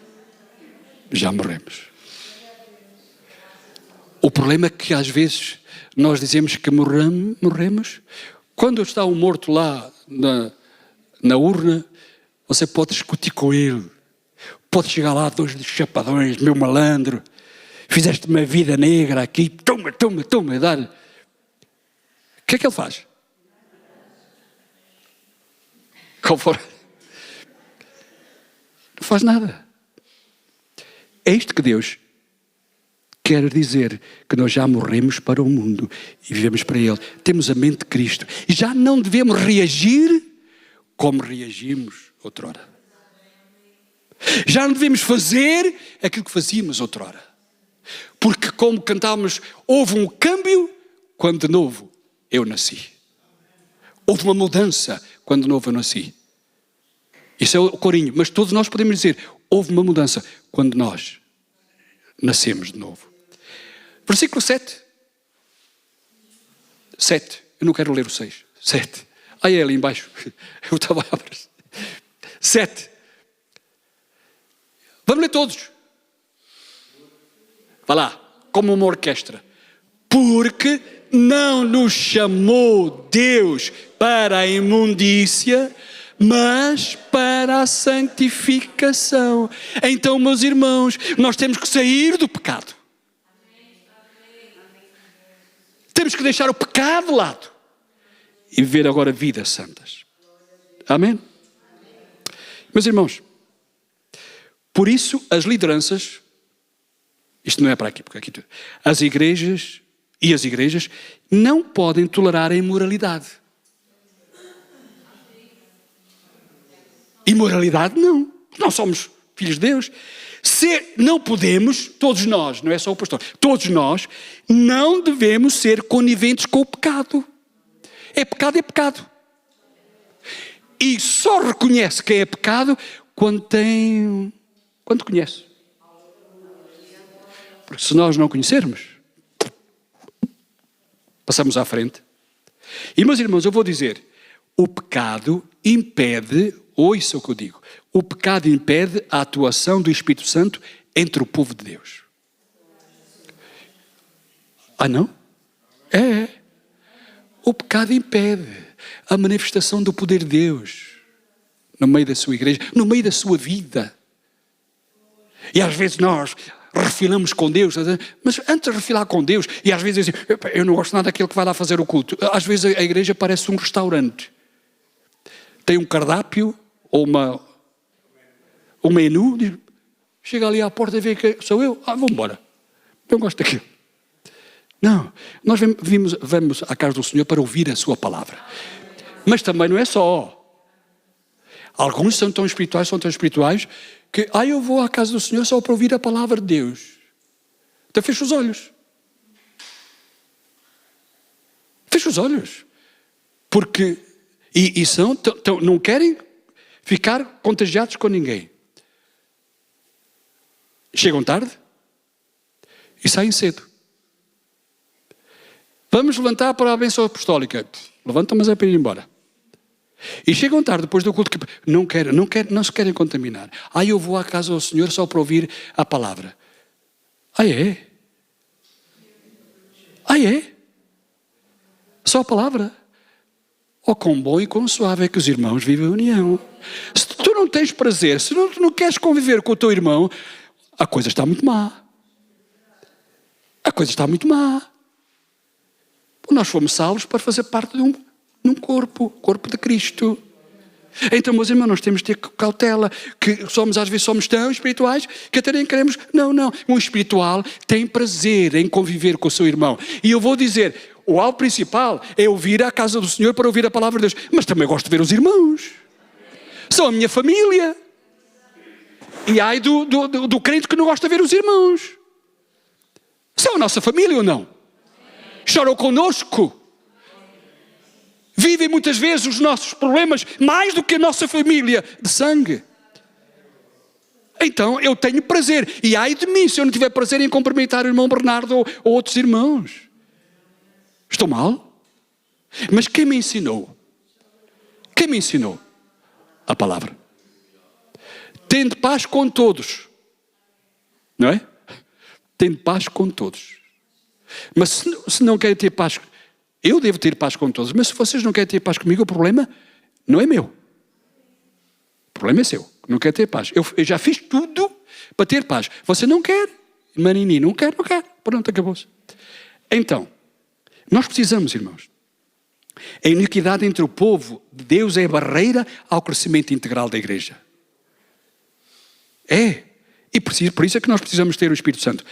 Já morremos. O problema é que às vezes nós dizemos que morremos. Quando está um morto lá na urna, você pode discutir com ele. Pode chegar lá, dois chapadões, meu malandro. Fizeste uma vida negra aqui. Toma, dar. O que é que ele faz? Conforme. Não faz nada. É isto que Deus quer dizer, que nós já morremos para o mundo e vivemos para Ele. Temos a mente de Cristo. E já não devemos reagir como reagimos outrora. Já não devemos fazer aquilo que fazíamos outrora. Porque como cantávamos, houve um câmbio quando de novo eu nasci. Houve uma mudança quando de novo eu nasci. Isso é o corinho. Mas todos nós podemos dizer, houve uma mudança quando nós nascemos de novo. Versículo 7. 7. Eu não quero ler o 6. 7. Aí é ali embaixo. Eu estava a abrir. 7. Vamos ler todos. Vá lá, como uma orquestra. Porque não nos chamou Deus para a imundícia, mas para a santificação. Então, meus irmãos, nós temos que sair do pecado. Temos que deixar o pecado de lado e viver agora vidas santas. Amém? Meus irmãos, por isso as lideranças, isto não é para aqui, porque aqui as igrejas não podem tolerar a imoralidade. Imoralidade não. Nós somos filhos de Deus. Se não podemos, todos nós, não é só o pastor, todos nós não devemos ser coniventes com o pecado. É pecado. E só reconhece que é pecado quando conhece. Porque se nós não conhecermos, passamos à frente. E meus irmãos, eu vou dizer, o pecado impede, ouça o que eu digo, o pecado impede a atuação do Espírito Santo entre o povo de Deus. Ah, não? É. O pecado impede a manifestação do poder de Deus no meio da sua igreja, no meio da sua vida. E às vezes nós refilamos com Deus, mas antes de refilar com Deus, e às vezes dizem, eu não gosto nada daquele que vai lá fazer o culto. Às vezes a igreja parece um restaurante. Tem um cardápio ou um menu, diz, chega ali à porta e vê que sou eu, vou embora. Eu gosto daquilo. Não, nós vamos à casa do Senhor para ouvir a sua palavra. Mas também não é só. Alguns são tão espirituais que, eu vou à casa do Senhor só para ouvir a palavra de Deus. Então fecha os olhos. Fecha os olhos. Porque, não querem ficar contagiados com ninguém. Chegam tarde e saem cedo. Vamos levantar para a bênção apostólica. Levantam, mas é para ir embora. E chegam tarde, depois do culto, que não se querem contaminar. Eu vou à casa do Senhor só para ouvir a palavra. É? É? Só a palavra? Quão bom e quão suave é que os irmãos vivem a união. Se tu não tens prazer, se tu não queres conviver com o teu irmão, a coisa está muito má. Nós fomos salvos para fazer parte de um corpo de Cristo. Então, meus irmãos, nós temos de ter cautela, que às vezes somos tão espirituais que até nem queremos. Não. Um espiritual tem prazer em conviver com o seu irmão. E eu vou dizer, o alvo principal é ouvir a casa do Senhor para ouvir a palavra de Deus. Mas também gosto de ver os irmãos. São a minha família. E ai do crente que não gosta de ver os irmãos. São a nossa família ou não? Choram connosco. Vivem muitas vezes os nossos problemas mais do que a nossa família de sangue. Então eu tenho prazer. E ai de mim se eu não tiver prazer em cumprimentar o irmão Bernardo ou outros irmãos. Estou mal? Mas quem me ensinou? A palavra. Tende paz com todos. Não é? Tende paz com todos. Mas se não querem ter paz, eu devo ter paz com todos. Mas se vocês não querem ter paz comigo, o problema não é meu. O problema é seu. Não quer ter paz. Eu já fiz tudo para ter paz. Você não quer. Manini, não quer. Pronto, acabou-se. Então, nós precisamos, irmãos. A iniquidade entre o povo de Deus é a barreira ao crescimento integral da igreja. E por isso é que nós precisamos ter o Espírito Santo.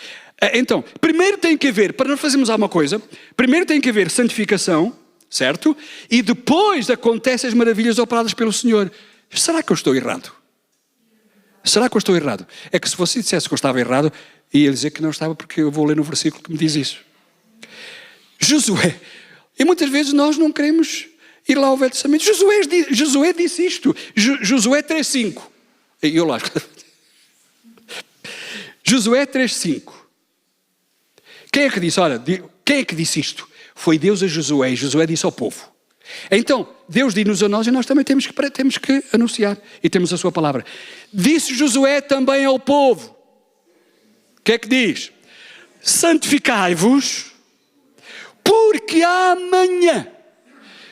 Então, primeiro tem que haver, para nós fazermos alguma coisa, primeiro tem que haver santificação, certo? E depois acontecem as maravilhas operadas pelo Senhor. Será que eu estou errado? É que se você dissesse que eu estava errado, ia dizer que não estava, porque eu vou ler no versículo que me diz isso. Josué. E muitas vezes nós não queremos Ir lá ao Velho Testamento. Josué disse isto. Josué 3,5. Eu lá. Josué 3,5. Quem é que disse? Olha, quem é que disse isto? Foi Deus a Josué, e Josué disse ao povo. Então, Deus diz-nos a nós, e nós também temos que anunciar, e temos a sua palavra. Disse Josué também ao povo. O que é que diz? Santificai-vos, porque amanhã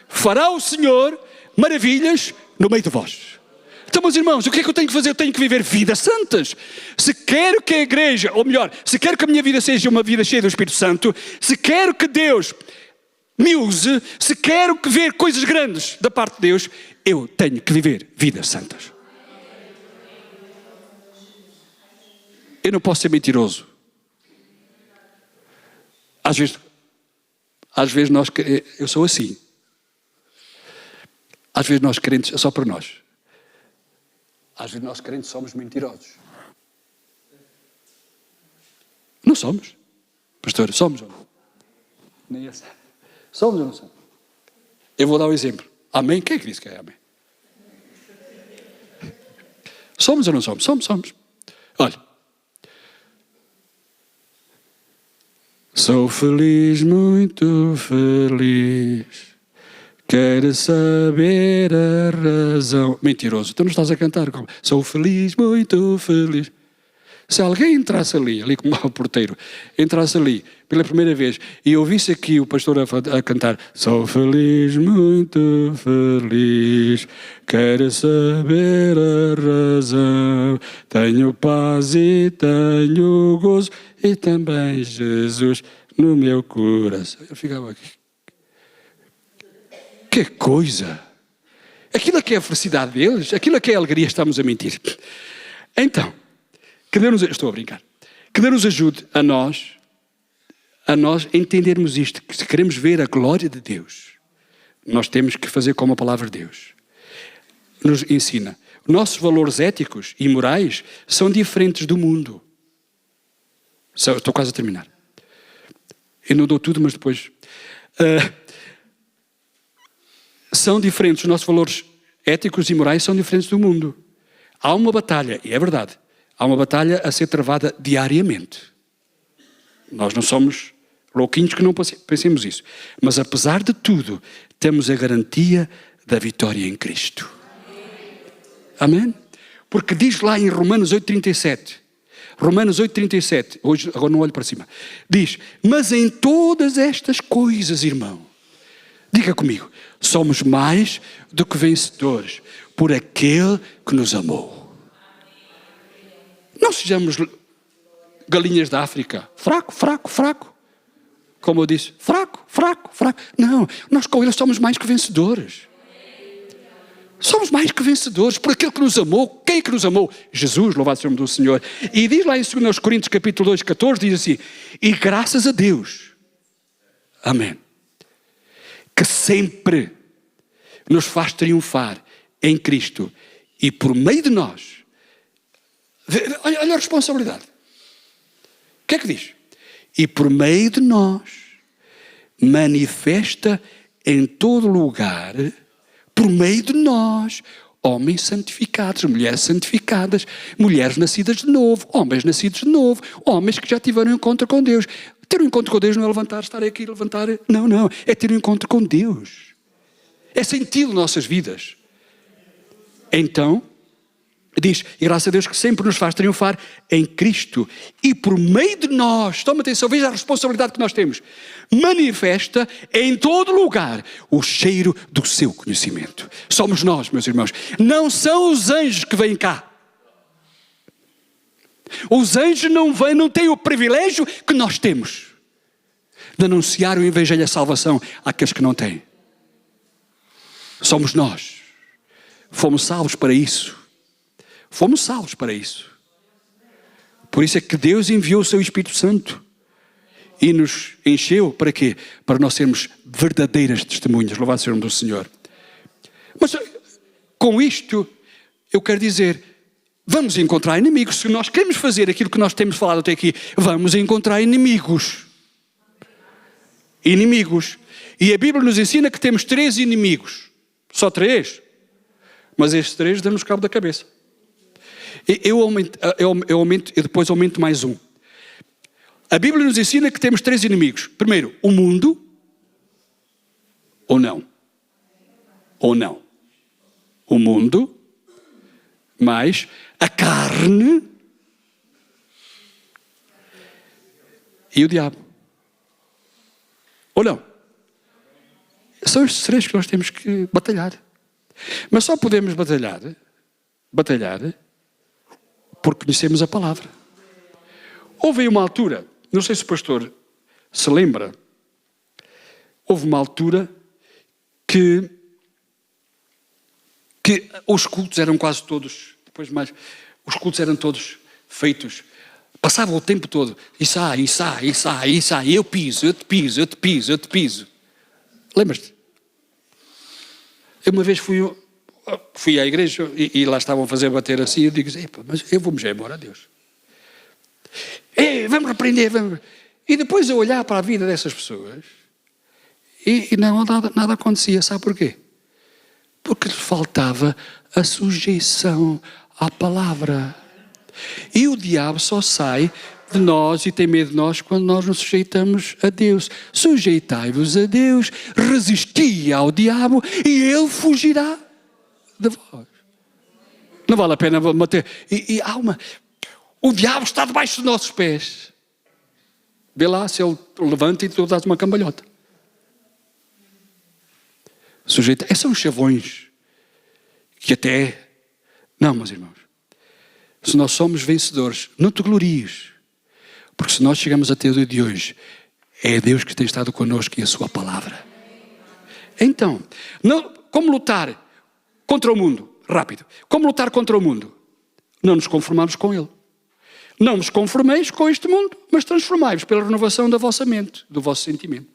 fará o Senhor maravilhas no meio de vós. Então, meus irmãos, o que é que eu tenho que fazer? Eu tenho que viver vidas santas. Se quero que a igreja, ou melhor, se quero que a minha vida seja uma vida cheia do Espírito Santo, se quero que Deus me use, se quero que ver coisas grandes da parte de Deus, eu tenho que viver vidas santas. Eu não posso ser mentiroso. Às vezes nós, eu sou assim. Às vezes nós crentes, é só para nós. Às vezes nós crentes somos mentirosos. Não somos. Pastor, somos ou não? Nem essa. Somos ou não somos? Eu vou dar um exemplo. Amém? Quem é que disse que é amém? Somos ou não somos? Somos. Olha. Sou feliz, muito feliz. Quero saber a razão. Mentiroso, tu não estás a cantar como? Sou feliz, muito feliz. Se alguém entrasse ali como o porteiro, entrasse ali pela primeira vez e ouvisse aqui o pastor a cantar: sou feliz, muito feliz, quero saber a razão, tenho paz e tenho gozo e também Jesus no meu coração. Eu ficava aqui. Que coisa! Aquilo que é a felicidade deles, aquilo que é a alegria, estamos a mentir. Então, que Deus nos, estou a brincar, que Deus nos ajude a nós entendermos isto, que se queremos ver a glória de Deus, nós temos que fazer como a palavra de Deus nos ensina. Nossos valores éticos e morais são diferentes do mundo. Estou quase a terminar. Eu não dou tudo, mas depois... são diferentes, os nossos valores éticos e morais são diferentes do mundo. Há uma batalha, e é verdade, há uma batalha a ser travada diariamente. Nós não somos louquinhos que não pensemos isso. Mas apesar de tudo, temos a garantia da vitória em Cristo. Amém? Porque diz lá em Romanos 8,37, Romanos 8,37, hoje, agora não olho para cima, diz: mas em todas estas coisas, irmão, diga comigo, somos mais do que vencedores por aquele que nos amou. Não sejamos galinhas da África. Fraco. Como eu disse, fraco. Não, nós com ele somos mais que vencedores. Somos mais que vencedores por aquele que nos amou. Quem é que nos amou? Jesus, louvado seja o nome do Senhor. E diz lá em 2 Coríntios capítulo 2, 14, diz assim: e graças a Deus, amém, que sempre nos faz triunfar em Cristo e por meio de nós. Olha a responsabilidade. O que é que diz? E por meio de nós manifesta em todo lugar, por meio de nós, homens santificados, mulheres santificadas, mulheres nascidas de novo, homens nascidos de novo, homens que já tiveram um encontro com Deus. Ter um encontro com Deus não é levantar, estar aqui, levantar. Não. É ter um encontro com Deus. É senti-lo em nossas vidas. Então, diz, e graças a Deus que sempre nos faz triunfar em Cristo. E por meio de nós, toma atenção, veja a responsabilidade que nós temos. Manifesta em todo lugar o cheiro do seu conhecimento. Somos nós, meus irmãos. Não são os anjos que vêm cá. Os anjos não têm o privilégio que nós temos de anunciar o evangelho e a salvação àqueles que não têm. Somos nós. Fomos salvos para isso. Por isso é que Deus enviou o seu Espírito Santo e nos encheu para quê? Para nós sermos verdadeiras testemunhas. Louvado seja o nome do Senhor. Mas com isto eu quero dizer, vamos encontrar inimigos. Se nós queremos fazer aquilo que nós temos falado até aqui, vamos encontrar inimigos. E a Bíblia nos ensina que temos 3 inimigos. Só 3. Mas estes 3 dão-nos cabo da cabeça. Eu depois aumento mais um. A Bíblia nos ensina que temos 3 inimigos. Primeiro, o mundo. Ou não? Ou não? O mundo, mais a carne e o diabo. Ou não? São estes 3 que nós temos que batalhar. Mas só podemos batalhar porque conhecemos a palavra. Houve uma altura, não sei se o pastor se lembra, houve uma altura que os cultos eram quase todos, os cultos eram todos feitos, passavam o tempo todo, isso, eu piso, eu te piso. Lembras-te? Eu uma vez fui à igreja e lá estavam a fazer bater assim, e eu digo, mas eu vou-me já embora, Deus. Vamos repreender, vamos. E depois eu olhar para a vida dessas pessoas e nada acontecia, sabe porquê? Porque lhes faltava a sujeição à palavra. E o diabo só sai de nós e tem medo de nós quando nós nos sujeitamos a Deus. Sujeitai-vos a Deus, resisti ao diabo e ele fugirá de vós. Não vale a pena manter. O diabo está debaixo dos nossos pés. Vê lá se ele levanta e tu dás uma cambalhota. Sujeita. São os chavões que até... Não, meus irmãos. Se nós somos vencedores, não te glories. Porque se nós chegamos até o dia de hoje, é Deus que tem estado connosco e a sua palavra. Então, como lutar contra o mundo? Rápido. Como lutar contra o mundo? Não nos conformamos com ele. Não vos conformeis com este mundo, mas transformai-vos pela renovação da vossa mente, do vosso sentimento.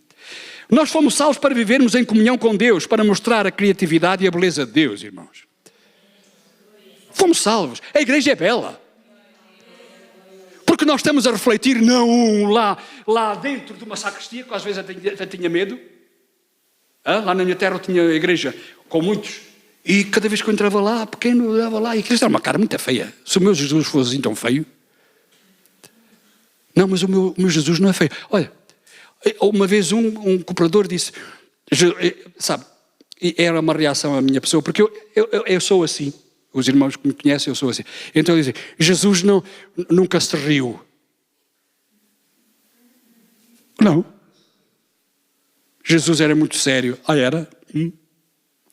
Nós fomos salvos para vivermos em comunhão com Deus, para mostrar a criatividade e a beleza de Deus, irmãos. Fomos salvos. A igreja é bela. Porque nós estamos a refletir, não lá dentro de uma sacristia, que às vezes até tinha medo. Lá na minha terra eu tinha a igreja com muitos. E cada vez que eu entrava lá, pequeno, eu olhava lá, e aquilo era uma cara muito feia. Se o meu Jesus fosse assim tão feio. Não, mas o meu Jesus não é feio. Olha, uma vez um cooperador disse, sabe, e era uma reação à minha pessoa, porque eu sou assim. Os irmãos que me conhecem, eu sou assim. Então eu dizia, Jesus nunca se riu. Não. Jesus era muito sério. Era?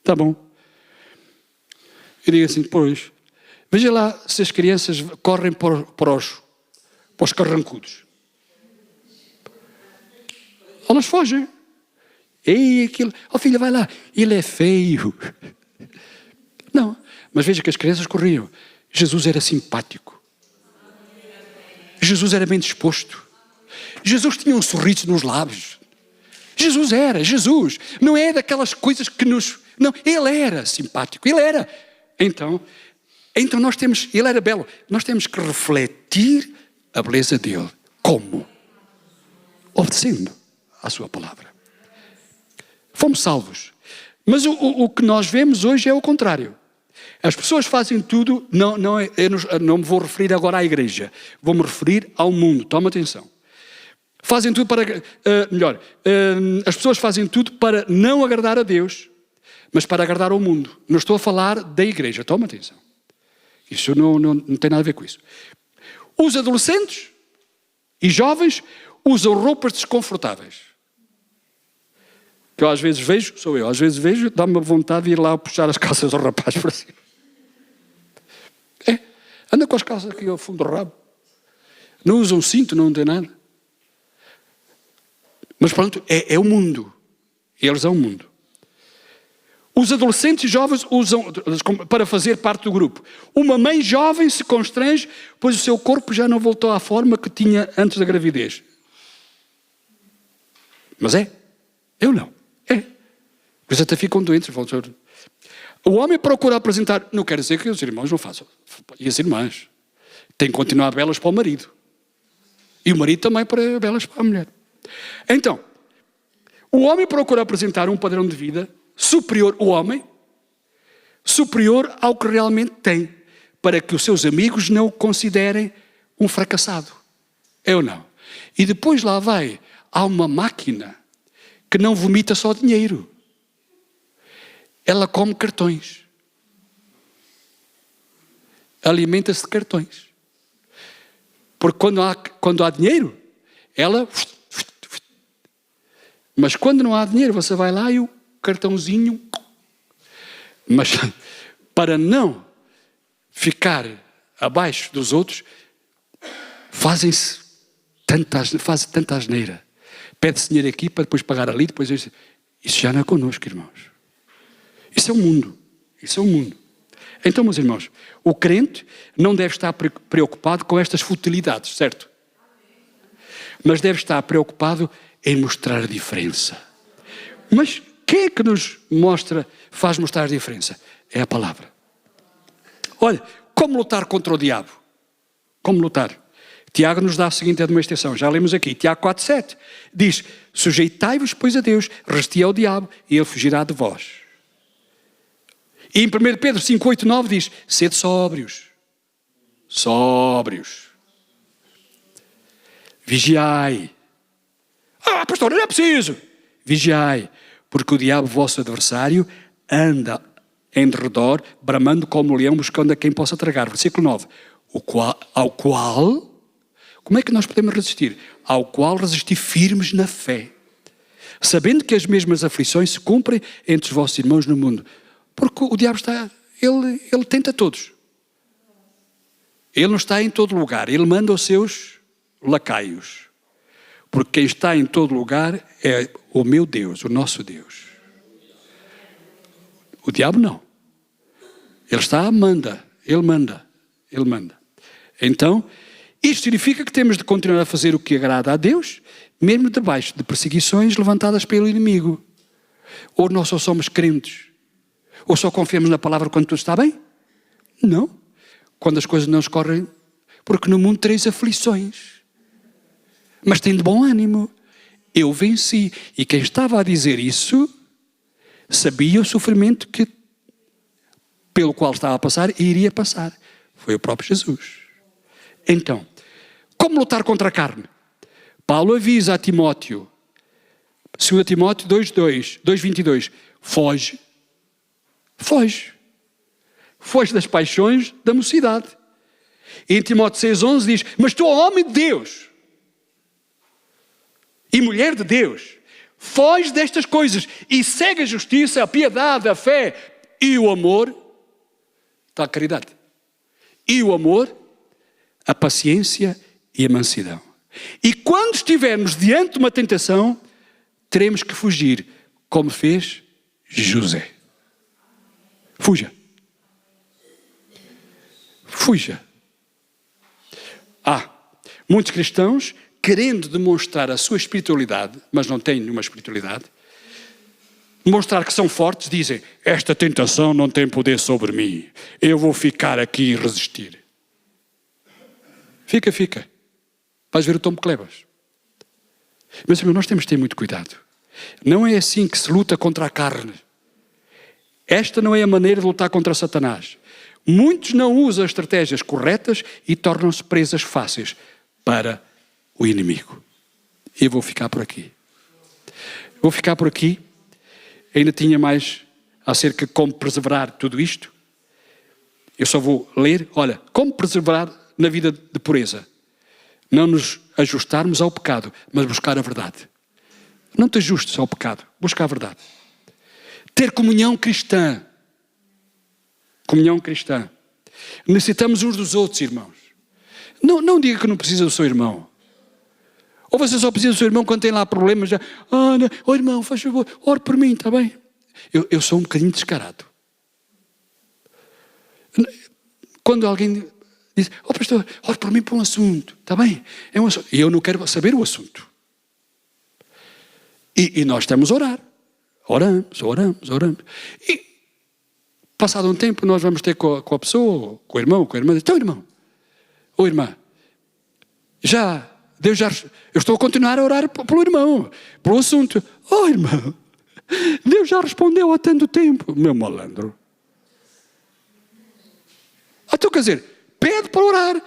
Tá bom. Eu digo assim, pois, veja lá se as crianças correm para os carrancudos. Elas fogem. Aquilo, filha, vai lá. Ele é feio. Não. Mas veja que as crianças corriam. Jesus era simpático. Jesus era bem disposto. Jesus tinha um sorriso nos lábios. Jesus. Não é daquelas coisas que nos... Não, ele era simpático. Ele era. Então nós temos... Ele era belo. Nós temos que refletir a beleza dele. Como? Obedecendo à sua palavra. Fomos salvos. Mas o que nós vemos hoje é o contrário. As pessoas fazem tudo, eu não me vou referir agora à igreja, vou-me referir ao mundo, toma atenção. Fazem tudo para, as pessoas fazem tudo para não agradar a Deus, mas para agradar ao mundo. Não estou a falar da igreja, toma atenção. Isso não tem nada a ver com isso. Os adolescentes e jovens usam roupas desconfortáveis. Que eu às vezes vejo, dá-me vontade de ir lá puxar as calças do rapaz para cima. Anda com as calças aqui ao fundo do rabo. Não usam cinto, não tem nada. Mas pronto, é o mundo. Eles são o mundo. Os adolescentes e jovens usam para fazer parte do grupo. Uma mãe jovem se constrange, pois o seu corpo já não voltou à forma que tinha antes da gravidez. Mas eu não. Eles até ficam doentes. O homem procura apresentar... Não quer dizer que os irmãos não façam. E as irmãs têm que continuar belas para o marido. E o marido também belas para a mulher. Então, O homem procura apresentar um padrão de vida superior, o homem, superior ao que realmente tem, para que os seus amigos não o considerem um fracassado. É ou não? E depois lá vai, há uma máquina que não vomita só dinheiro. Ela come cartões. Alimenta-se de cartões. Porque quando há dinheiro, ela... Mas quando não há dinheiro, você vai lá e o cartãozinho... Mas para não ficar abaixo dos outros, fazem tanta asneira. Pede-se dinheiro aqui para depois pagar ali, depois... Isso já não é connosco, irmãos. Isso é o mundo. Isso é o mundo. Então, meus irmãos, o crente não deve estar preocupado com estas futilidades, certo? Mas deve estar preocupado em mostrar a diferença. Mas quem é que nos faz mostrar a diferença? É a palavra. Olha, como lutar contra o diabo? Como lutar? Tiago nos dá a seguinte admoestação, já lemos aqui, Tiago 4,7, diz, sujeitai-vos, pois, a Deus, resistai ao diabo, e ele fugirá de vós. E em 1 Pedro 5,8,9 diz, sede sóbrios. Sóbrios. Vigiai. Pastor, não é preciso. Vigiai, porque o diabo, vosso adversário, anda em derredor, bramando como um leão, buscando a quem possa tragar. Versículo 9. Ao qual, como é que nós podemos resistir? Ao qual resistir firmes na fé, sabendo que as mesmas aflições se cumprem entre os vossos irmãos no mundo. Porque o diabo ele tenta todos. Ele não está em todo lugar, ele manda os seus lacaios. Porque quem está em todo lugar é o meu Deus, o nosso Deus. O diabo não. Ele manda. Então, isto significa que temos de continuar a fazer o que agrada a Deus, mesmo debaixo de perseguições levantadas pelo inimigo. Ou nós só somos crentes? Ou só confiamos na palavra quando tudo está bem? Não. Quando as coisas não escorrem, porque no mundo tereis aflições. Mas tem de bom ânimo. Eu venci. E quem estava a dizer isso, sabia o sofrimento pelo qual estava a passar e iria passar. Foi o próprio Jesus. Então, como lutar contra a carne? Paulo avisa a Timóteo, 2 Timóteo 2:22, foge. Foge das paixões da mocidade. E em Timóteo 6:11 diz, mas tu, homem de Deus e mulher de Deus, foge destas coisas e segue a justiça, a piedade, a fé e o amor, está a caridade, e o amor, a paciência e a mansidão. E quando estivermos diante de uma tentação, teremos que fugir, como fez José. Fuja. Muitos cristãos, querendo demonstrar a sua espiritualidade, mas não têm nenhuma espiritualidade, demonstrar que são fortes, dizem, esta tentação não tem poder sobre mim, eu vou ficar aqui e resistir. Fica. Vais ver o tombo que levas. Mas, nós temos de ter muito cuidado. Não é assim que se luta contra a carne. Esta não é a maneira de lutar contra Satanás. Muitos não usam as estratégias corretas e tornam-se presas fáceis para o inimigo. Eu vou ficar por aqui. Ainda tinha mais acerca de como preservar tudo isto. Eu só vou ler, olha, como preservar na vida de pureza. Não nos ajustarmos ao pecado, mas buscar a verdade. Não te ajustes ao pecado, busca a verdade. Ter comunhão cristã. Necessitamos uns dos outros, irmãos. Não diga que não precisa do seu irmão. Ou você só precisa do seu irmão quando tem lá problemas. Irmão, faz favor, ore por mim, está bem? Eu sou um bocadinho descarado. Quando alguém diz, pastor, ore por mim para um assunto, está bem? É um assunto. E eu não quero saber o assunto. E nós estamos a orar. Oramos. E, passado um tempo, nós vamos ter com a pessoa, com o irmão, com a irmã. Então, irmão, ou irmã, já Eu estou a continuar a orar pelo irmão, pelo assunto. Oh, irmão, Deus já respondeu há tanto tempo. Meu malandro. Então, quer dizer, pede para orar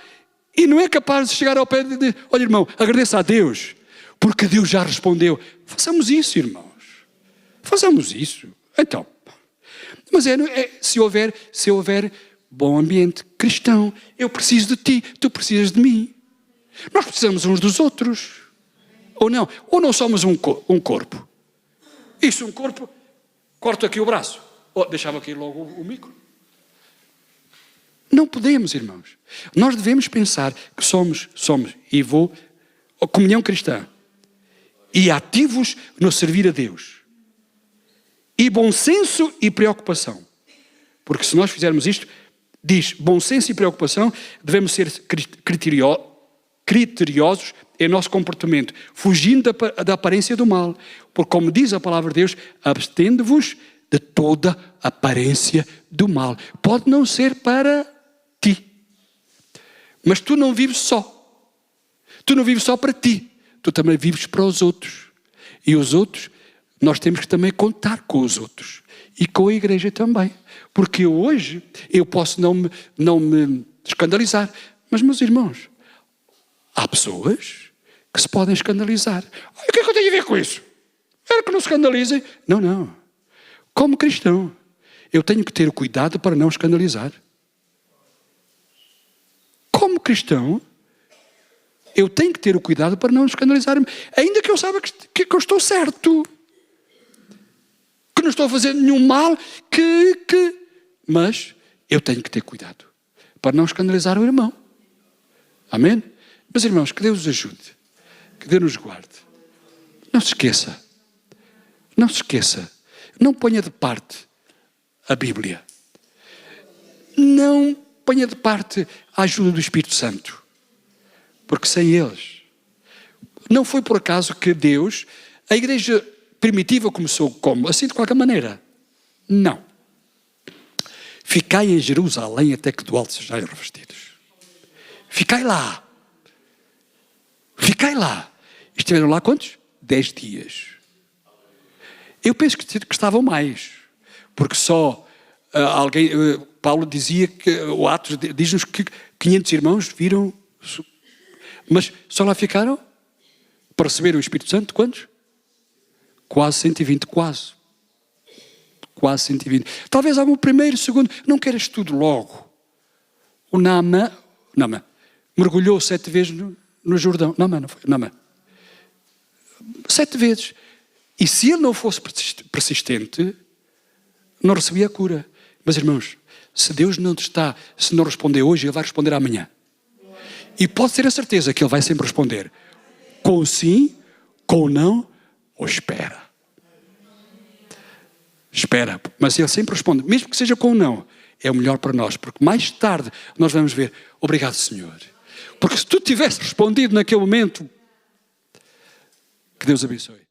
e não é capaz de chegar ao pé de dizer, olha, irmão, agradeça a Deus, porque Deus já respondeu. Façamos isso, irmãos. Façamos isso. Então, mas se houver bom ambiente cristão, eu preciso de ti, tu precisas de mim. Nós precisamos uns dos outros. Ou não somos um corpo. Isso, um corpo, corto aqui o braço. Deixava aqui logo o micro. Não podemos, irmãos. Nós devemos pensar que somos comunhão cristã. E ativos no servir a Deus. E bom senso e preocupação. Porque se nós fizermos isto, diz bom senso e preocupação, devemos ser criteriosos em nosso comportamento, fugindo da aparência do mal. Porque como diz a palavra de Deus, abstende-vos de toda aparência do mal. Pode não ser para ti. Mas tu não vives só. Tu não vives só para ti. Tu também vives para os outros. E os outros, nós temos que também contar com os outros. E com a igreja também. Porque hoje, eu posso não me escandalizar. Mas, meus irmãos, há pessoas que se podem escandalizar. O que é que eu tenho a ver com isso? Quero que não se escandalizem. Não. Como cristão, eu tenho que ter o cuidado para não escandalizar. Como cristão, eu tenho que ter o cuidado para não escandalizar-me. Ainda que eu saiba que eu estou certo. Que não estou a fazer nenhum mal. Mas eu tenho que ter cuidado para não escandalizar o irmão. Amém? Meus irmãos, que Deus os ajude. Que Deus nos guarde. Não se esqueça. Não se esqueça. Não ponha de parte a Bíblia. Não ponha de parte a ajuda do Espírito Santo. Porque sem eles. Não foi por acaso que Deus, a igreja primitiva começou como? Assim de qualquer maneira. Não. Ficai em Jerusalém até que do alto sejais revestidos. Ficai lá. Ficai lá. Estiveram lá quantos? 10 dias. Eu penso que estavam mais. Porque só Paulo dizia que o Atos diz-nos que 500 irmãos viram. Mas só lá ficaram para receber o Espírito Santo quantos? Quase 120, quase 120. Talvez algum primeiro, segundo, não queres tudo logo. O Naamã mergulhou 7 vezes no Jordão. Naamã, não foi? Naamã. 7 vezes. E se ele não fosse persistente, não recebia a cura. Mas irmãos, se Deus se não responder hoje, Ele vai responder amanhã. E pode ter a certeza que Ele vai sempre responder. Com sim, com não, ou espera. Espera, mas Ele sempre responde, mesmo que seja com não, é o melhor para nós, porque mais tarde nós vamos ver, obrigado Senhor. Porque se tu tivesse respondido naquele momento, que Deus abençoe.